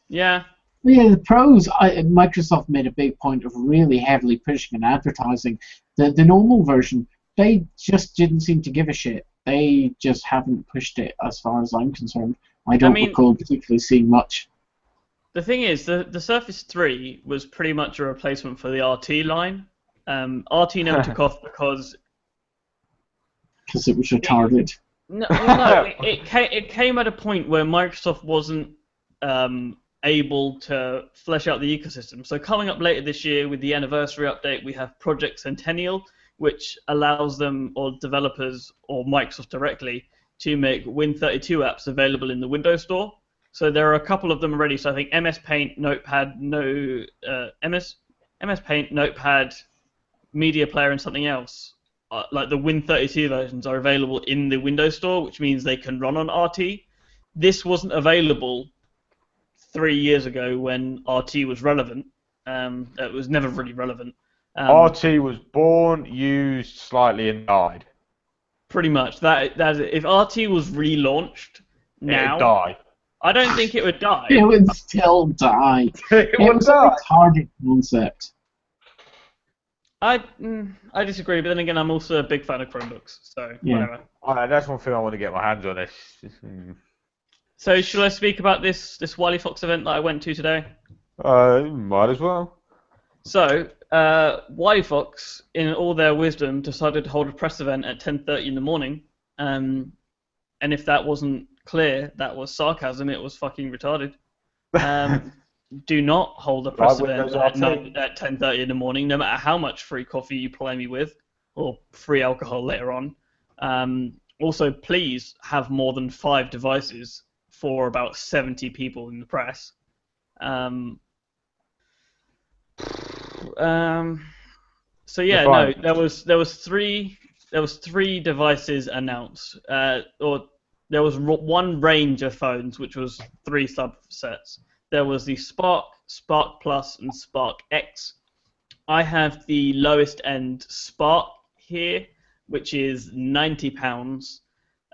Yeah. Yeah, the pros. Microsoft made a big point of really heavily pushing and advertising the normal version. They just didn't seem to give a shit. They just haven't pushed it, as far as I'm concerned. I don't recall particularly seeing much. The thing is, the Surface 3 was pretty much a replacement for the RT line. RT never took off because it was retarded. No, it came at a point where Microsoft wasn't able to flesh out the ecosystem. So coming up later this year with the anniversary update, we have Project Centennial, which allows them, or developers, or Microsoft directly, to make Win32 apps available in the Windows Store. So there are a couple of them already. So I think MS Paint, Notepad, MS Paint, Notepad, Media Player, and something else. Like the Win32 versions are available in the Windows Store, which means they can run on RT. This wasn't available 3 years ago when RT was relevant. It was never really relevant. RT was born, used slightly, and died. Pretty much. That if RT was relaunched now, it'd die. I don't think it would die. It would still die. It was would die. a retarded concept. I disagree, but then again, I'm also a big fan of Chromebooks, so whatever. That's one thing I want to get my hands on. So, should I speak about this Wiley Fox event that I went to today? Might as well. So, Wiley Fox, in all their wisdom, decided to hold a press event at 10:30 in the morning. And if that wasn't clear, that was sarcasm. It was fucking retarded. Do not hold a press event at 10:30 in the morning, no matter how much free coffee you ply me with, or free alcohol later on. Also, please have more than 5 devices for about 70 people in the press. So yeah, no, there was three devices announced, or there was one range of phones, which was 3 subsets. There was the Spark, Spark Plus, and Spark X. I have the lowest end Spark here, which is £90.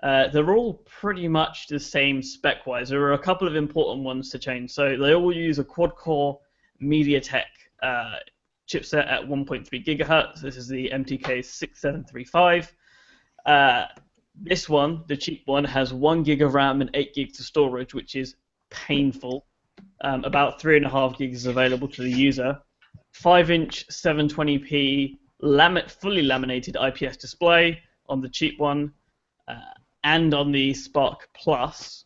They're all pretty much the same spec-wise. There are a couple of important ones to change. So they all use a quad-core MediaTek chipset at 1.3 gigahertz. This is the MTK 6735. This one, the cheap one, has 1 gig of RAM and 8 gigs of storage, which is painful. About 3.5 gigs is available to the user. 5-inch 720p fully laminated IPS display on the cheap one, and on the Spark Plus.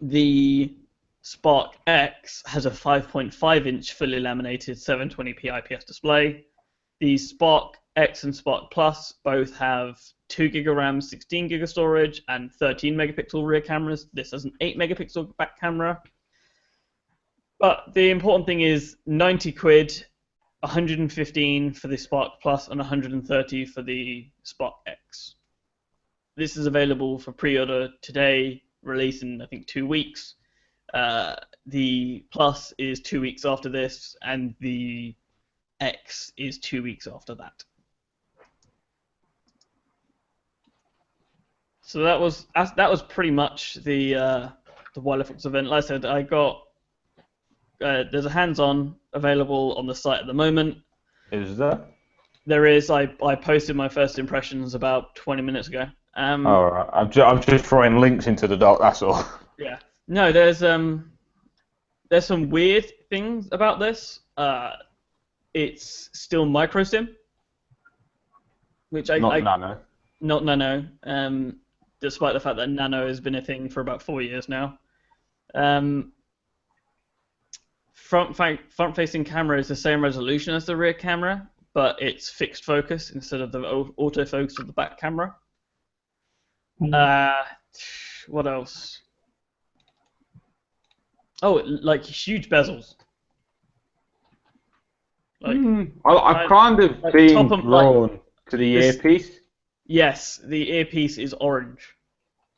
The Spark X has a 5.5-inch fully laminated 720p IPS display. The Spark X and Spark Plus both have 2 gig of RAM, 16 gig of storage, and 13 megapixel rear cameras. This has an 8 megapixel back camera. But the important thing is 90 quid, 115 for the Spark Plus, and 130 for the Spark X. This is available for pre-order today, release in, I think, 2 weeks. The Plus is 2 weeks after this, and the X is 2 weeks after that. So that was pretty much the Wiley Fox event. Like I said, I got there's a hands-on available on the site at the moment. Is there? There is. I posted my first impressions about 20 minutes ago. All right. I'm just throwing links into the doc. That's all. Yeah. No, there's some weird things about this. It's still micro SIM, which Not nano. Not nano. Despite the fact that nano has been a thing for about 4 years now. Front-facing camera is the same resolution as the rear camera, but it's fixed focus instead of the autofocus of the back camera. What else? Oh, like huge bezels. Like, I've kind of like been top of drawn to the this. earpiece. Yes, the earpiece is orange.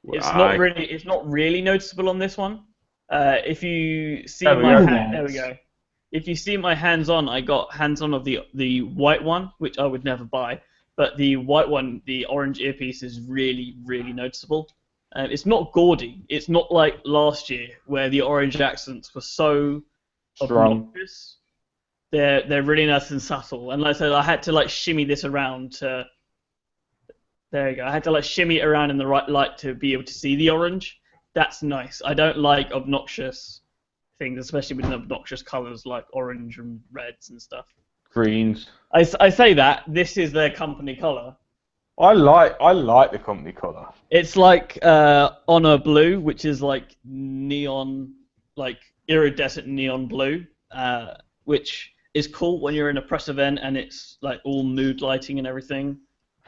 It's I not really noticeable on this one. If you see There we my go. hand, there we go. If you see my hands on, I got hands on of the white one, which I would never buy. But the white one, the orange earpiece, is really really noticeable. It's not gaudy. It's not like last year where the orange accents were so strong. obnoxious. They're really nice and subtle. And like I said, I had to like shimmy this around to. There you go. I had to like shimmy it around in the right light to be able to see the orange. That's nice. I don't like obnoxious things, especially with obnoxious colours like orange and reds and stuff. Greens. I say that this is their company colour. I like the company colour. It's like Honor Blue, which is like neon, like iridescent neon blue, which is cool when you're in a press event and it's like all mood lighting and everything.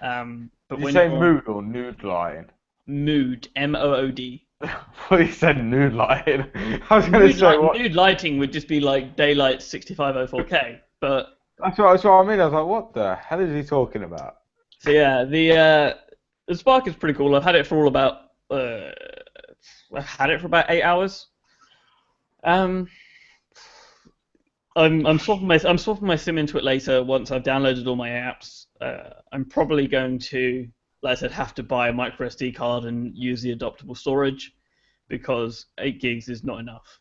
But Did you when say you're mood or nude lighting? mood, MOOD. I thought you said nude lighting. I was going to say what? Nude lighting would just be like daylight 6504K, but That's what I mean. I was like, what the hell is he talking about? so yeah, the Spark is pretty cool. I've had it for about 8 hours. I'm swapping my SIM into it later once I've downloaded all my apps. I'm probably going to, like I said, have to buy a micro SD card and use the adaptable storage because 8 gigs is not enough.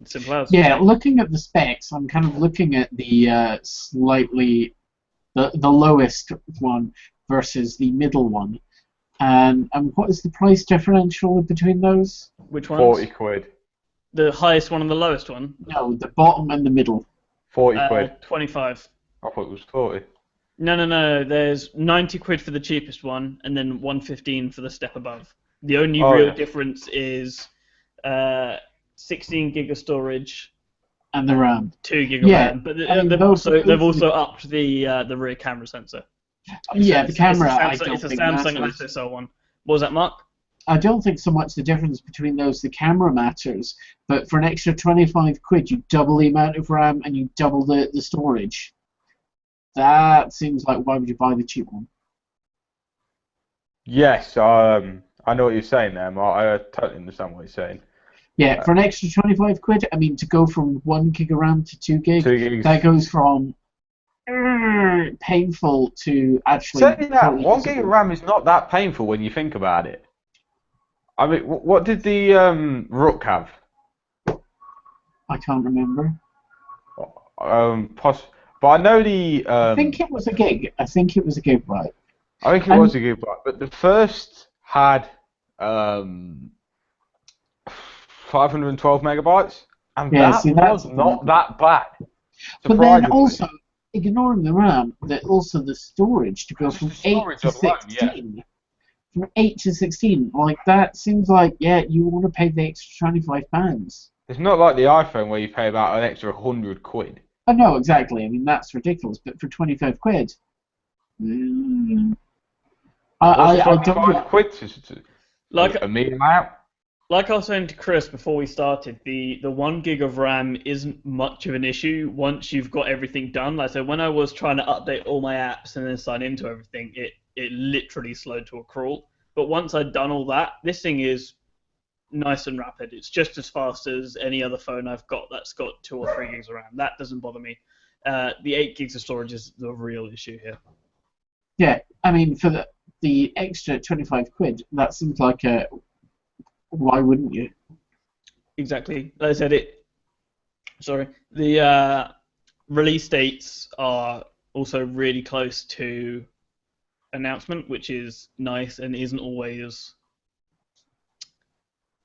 Simple as. Yeah, looking at the specs, I'm kind of looking at the slightly the lowest one versus the middle one, and what is the price differential between those? Which ones? 40 quid. The highest one and the lowest one? No, the bottom and the middle. 40 quid. 25. I thought it was 40. No. There's 90 quid for the cheapest one, and then 115 for the step above. The only real difference is 16 gig of storage and the RAM. 2 gig of RAM. But they've also upped the rear camera sensor. Yeah, the camera. It's a Samsung SSL one. What was that, Mark? I don't think so much the difference between those. The camera matters, but for an extra 25 quid, you double the amount of RAM and you double the storage. That seems like, why would you buy the cheap one? Yes, I know what you're saying there, Mark. I totally understand what you're saying. Yeah, for an extra 25 quid, I mean, to go from 1 gig of RAM to 2 gig, 2 gigs. that goes from painful to actually... Saying that, 1 gig of RAM is not that painful when you think about it. I mean, what did the Rook have? I can't remember. But I know the... I think it was a gig. I think it was a gigabyte. I think it was a gigabyte, but the first had 512 megabytes, and that was not that bad. But then also, ignoring the RAM, also the storage to go from 8 to 16. Yeah. From 8 to 16, like that seems like, yeah, you want to pay the extra £25. It's not like the iPhone where you pay about an extra 100 quid. Oh, no, exactly. I mean, that's ridiculous. But for 25 quid, I don't know. 25 quid to like a medium out. Like I was saying to Chris before we started, the 1 gig of RAM isn't much of an issue once you've got everything done. Like I said, when I was trying to update all my apps and then sign into everything, it literally slowed to a crawl. But once I'd done all that, this thing is nice and rapid. It's just as fast as any other phone I've got that's got 2 or 3 gigs of RAM. That doesn't bother me. The 8 gigs of storage is the real issue here. Yeah, I mean, for the extra 25 quid, that seems like a... Why wouldn't you? Exactly. Like I said, the release dates are also really close to announcement, which is nice and isn't always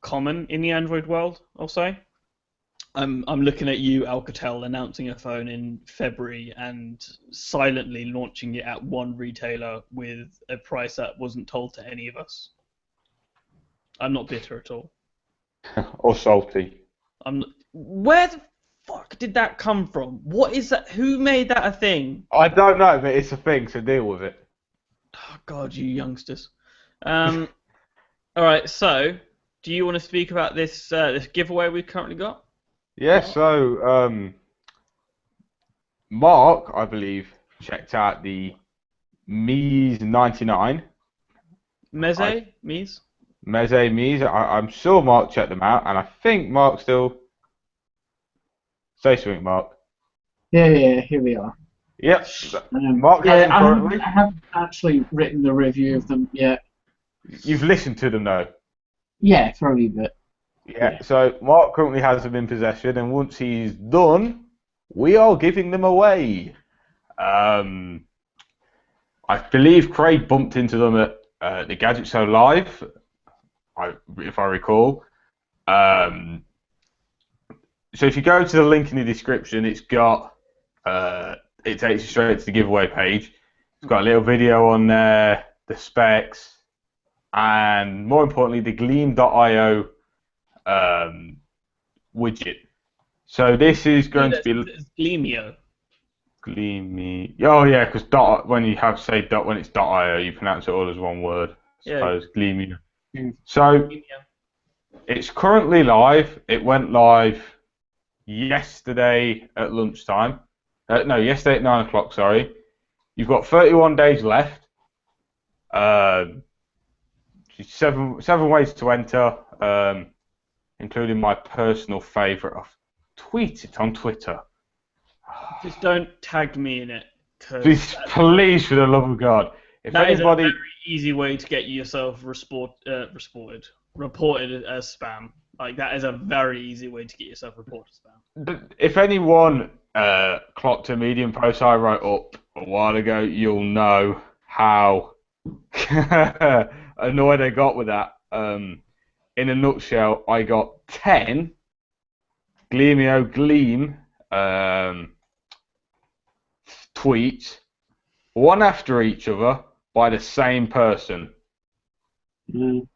common in the Android world, I'll say. I'm looking at you, Alcatel, announcing a phone in February and silently launching it at one retailer with a price that wasn't told to any of us. I'm not bitter at all. Or salty. Where the fuck did that come from? What is that? Who made that a thing? I don't know, but it's a thing, so deal with it. Oh, God, you youngsters. All right, so do you want to speak about this giveaway we've currently got? Yeah, so Mark, I believe, checked out the Mies 99. Meze? Mies? Meze Mies. I'm sure Mark checked them out, and I think Mark still... Say something, Mark. Yeah, here we are. Yep. Mark has them currently. I haven't actually written the review of them yet. You've listened to them, though. Yeah, for a wee bit. Yeah, so Mark currently has them in possession, and once he's done, we are giving them away. I believe Craig bumped into them at the Gadget Show Live, if I recall. So if you go to the link in the description, it takes you straight to the giveaway page. It's got a little video on there, the specs, and more importantly, the Gleam.io widget. So this is going to be Gleamio. Gleamy. Oh yeah, because when you have when it's .io, you pronounce it all as one word. I suppose Gleamy. So it's currently live. It went live yesterday at lunchtime. No, yesterday at 9 o'clock. Sorry. You've got 31 days left. 7 ways to enter, including my personal favourite. I've tweeted on Twitter. Just don't tag me in it. Please, for the love of God. If that anybody... is a very easy way to get yourself reported as spam. Like, that is a very easy way to get yourself reported as spam. If anyone clocked a Medium post I wrote up a while ago, you'll know how annoyed I got with that. In a nutshell, I got 10 Gleamio Gleam tweets, one after each other, by the same person. Mm.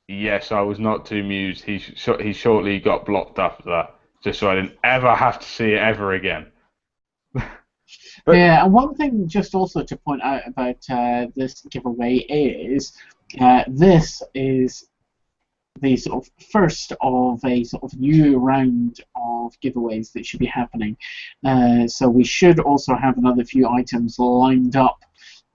Yes, I was not too amused. He shortly got blocked after that, just so I didn't ever have to see it ever again. Yeah, and one thing just also to point out about this giveaway is this is the sort of first of a sort of new round of giveaways that should be happening. So we should also have another few items lined up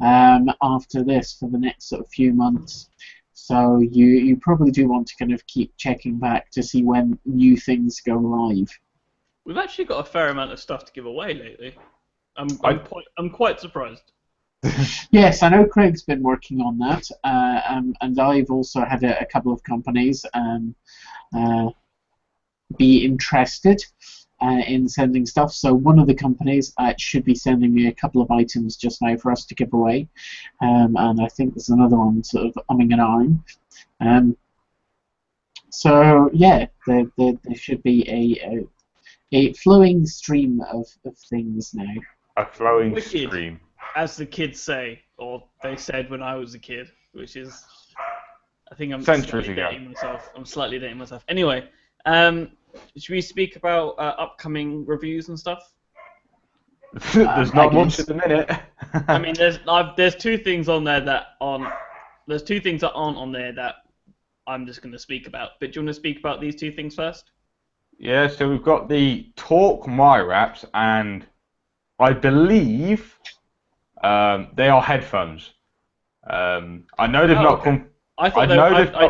after this for the next sort of few months. So you probably do want to kind of keep checking back to see when new things go live. We've actually got a fair amount of stuff to give away lately. I'm quite surprised. Yes, I know Craig's been working on that, and I've also had a couple of companies be interested in sending stuff. So one of the companies should be sending me a couple of items just now for us to give away, and I think there's another one sort of umming and ahhing. So yeah, there should be a flowing stream of things now. A flowing Wicked, stream. as the kids say, or they said when I was a kid, which is, I think I'm Centuries slightly ago. dating myself. I'm slightly dating myself. Anyway, should we speak about upcoming reviews and stuff? There's not much at the minute. I mean, there's two things on there that aren't. There's two things that aren't on there that I'm just going to speak about. But do you want to speak about these two things first? Yeah, so we've got the Talk My Wraps, and I believe they are headphones. I know they've not come. I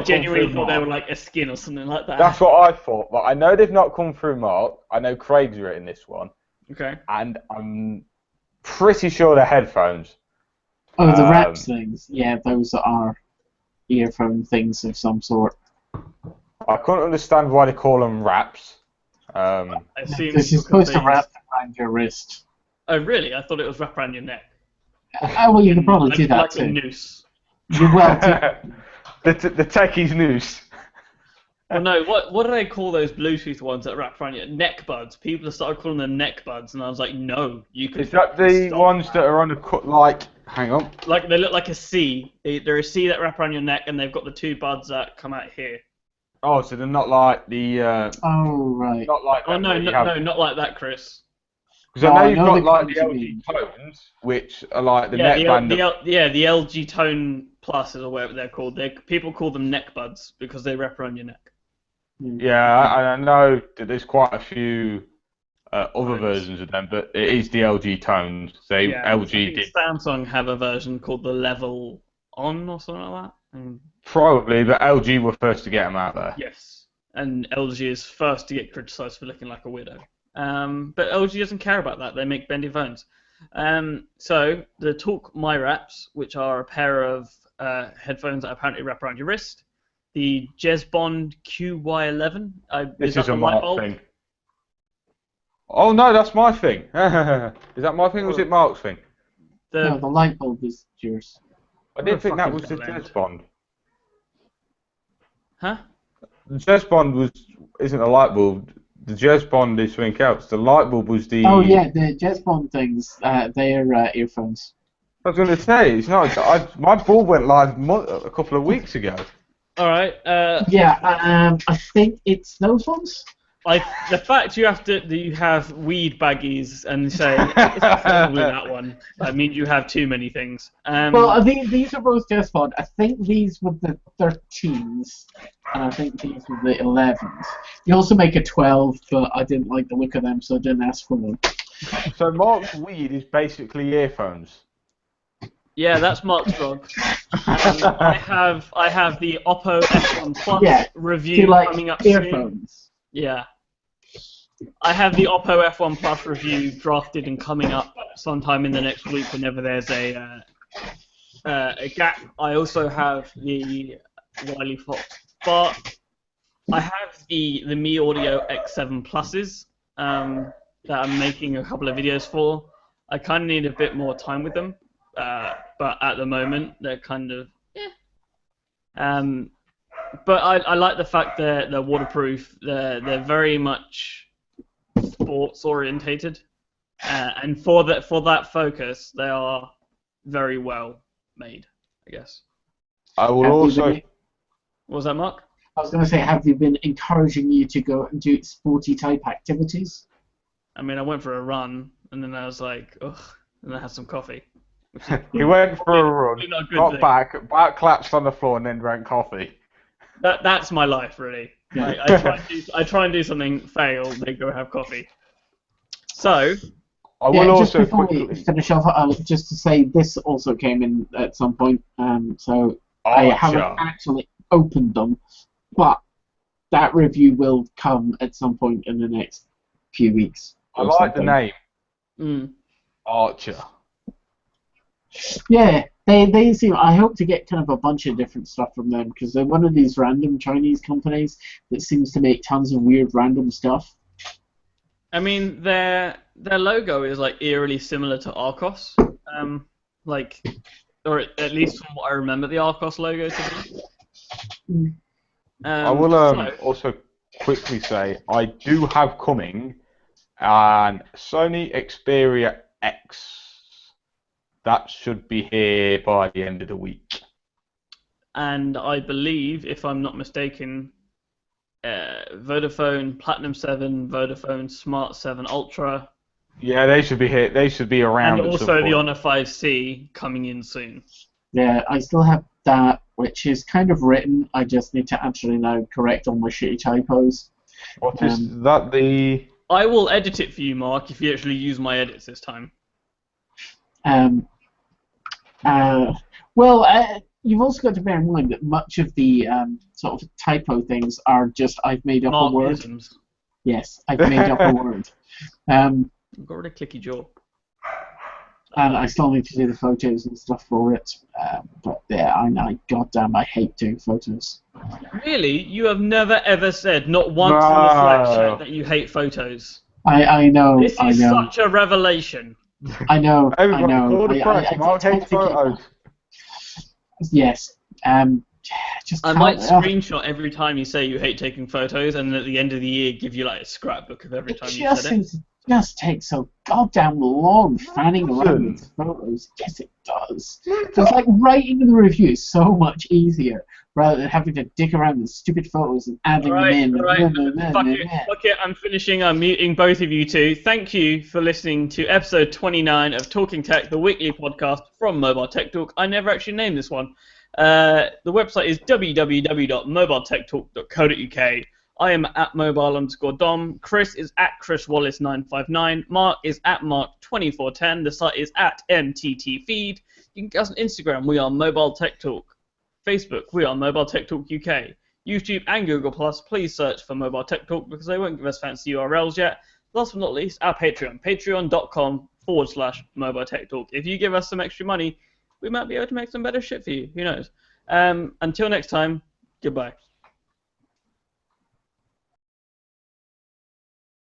genuinely thought they were like a skin or something like that. That's what I thought, but I know they've not come through Mark. I know Craig's written this one. Okay. And I'm pretty sure they're headphones. Oh, the wraps things. Yeah, those are earphone things of some sort. I couldn't understand why they call them wraps. Because you're supposed to wrap them around your wrist. Oh, really? I thought it was wrap around your neck. Oh, well, you can probably do that like too. a noose. You're welcome. the techie's noose. Well, no, what do they call those Bluetooth ones that wrap around your neck buds? People have started calling them neck buds, and I was like, no, you can. Is that the ones that are on the cut? Like, hang on. Like they look like a C. They're a C that wrap around your neck, and they've got the two buds that come out here. Oh, so they're not like the. Oh right. Not like. Oh no, not like that, Chris. Because I know you've got the like the kinds you LG mean. tones, which are like the neckband. The LG Tone Pluses or whatever they're called. People call them neck buds because they wrap around your neck. Yeah, I know that there's quite a few other versions of them, but it is the LG tones. Yeah, I LG think did Samsung have a version called the Level On or something like that. probably, but LG were first to get them out there. Yes, and LG is first to get criticised for looking like a weirdo. But LG doesn't care about that. They make bendy phones. So the Talk My Wraps, which are a pair of headphones that apparently wrap around your wrist. The Jezbond QY11. This is that is the a light Mark bulb? thing. Oh no, that's my thing. Is that my thing or was it Mark's thing? No, the light bulb is yours. I didn't think that fucking was the bell end. Jezbond. Huh? The Jezbond isn't a light bulb. The Jezbond is something else. The light bulb was the. Oh yeah, the Jezbond things. They are earphones. I was going to say it's not. My bulb went live a couple of weeks ago. All right. Yeah, I think it's those ones. The fact you have weed baggies and say it's probably that one, that means you have too many things. Well, these are both Jezbond. I think these were the 13s, and I think these were the 11s. You also make a 12, but I didn't like the look of them, so I didn't ask for them. So Mark's weed is basically earphones. Yeah, that's Mark's drug. I have the Oppo F1 Plus review coming up earphones? soon. Yeah. I have the Oppo F1 Plus review drafted and coming up sometime in the next week whenever there's a gap. I also have the Wiley Fox Spark. I have the Mi Audio X7 Pluses that I'm making a couple of videos for. I kind of need a bit more time with them, but at the moment they're kind of but I like the fact they're waterproof. They're very much sports orientated, and for that focus, they are very well made, I guess. I will also. What was that, Mark? I was going to say, have you been encouraging you to go and do sporty type activities? I mean, I went for a run, and then I was like, ugh, and I had some coffee. He went for a run, got back, collapsed on the floor, and then drank coffee. That's my life, really. Like, I try and do something, fail, then go have coffee. So, I will also just before quickly we finish off, just to say this also came in at some point, so I haven't actually opened them, but that review will come at some point in the next few weeks. I like the name. Archer. Yeah, they seem. I hope to get kind of a bunch of different stuff from them because they're one of these random Chinese companies that seems to make tons of weird random stuff. I mean, their logo is like eerily similar to Arcos, or at least from what I remember the Arcos logo to be. I will also quickly say I do have coming an Sony Xperia X. That should be here by the end of the week. And I believe, if I'm not mistaken, Vodafone Platinum 7, Vodafone Smart 7 Ultra. Yeah, they should be here. They should be around. And also the Honor 5C coming in soon. Yeah, I still have that, which is kind of written. I just need to actually now correct all my shitty typos. What is that? I will edit it for you, Mark, if you actually use my edits this time. You've also got to bear in mind that much of the sort of typo things are just I've made up a word. Yes, I've made up a word. I've got rid of clicky jaw. And I still need to do the photos and stuff for it. But yeah, goddamn, I hate doing photos. Really? You have never ever said, not once in the Slack chat, that you hate photos? I know. This is such a revelation. I know. Mark hates photos. Yes. I might screenshot every time you say you hate taking photos, and at the end of the year, give you like a scrapbook of every time you said it. It just takes so goddamn long fanning around with photos. Yes, it does. So it's like writing the review is so much easier rather than having to dig around with stupid photos and adding them in. Fuck it, I'm finishing. I'm muting both of you two. Thank you for listening to episode 29 of Talking Tech, the weekly podcast from MobileTechTalk. I never actually named this one. The website is www.mobiletechtalk.co.uk. I am at mobile_dom. Chris is at chriswallace959. Mark is at mark2410. The site is at mttfeed. You can get us on Instagram. We are MobileTechTalk. Facebook. We are MobileTechTalk UK. YouTube and Google+. Please search for MobileTechTalk because they won't give us fancy URLs yet. Last but not least, our Patreon. Patreon.com/MobileTechTalk. If you give us some extra money, we might be able to make some better shit for you. Who knows? Until next time, goodbye.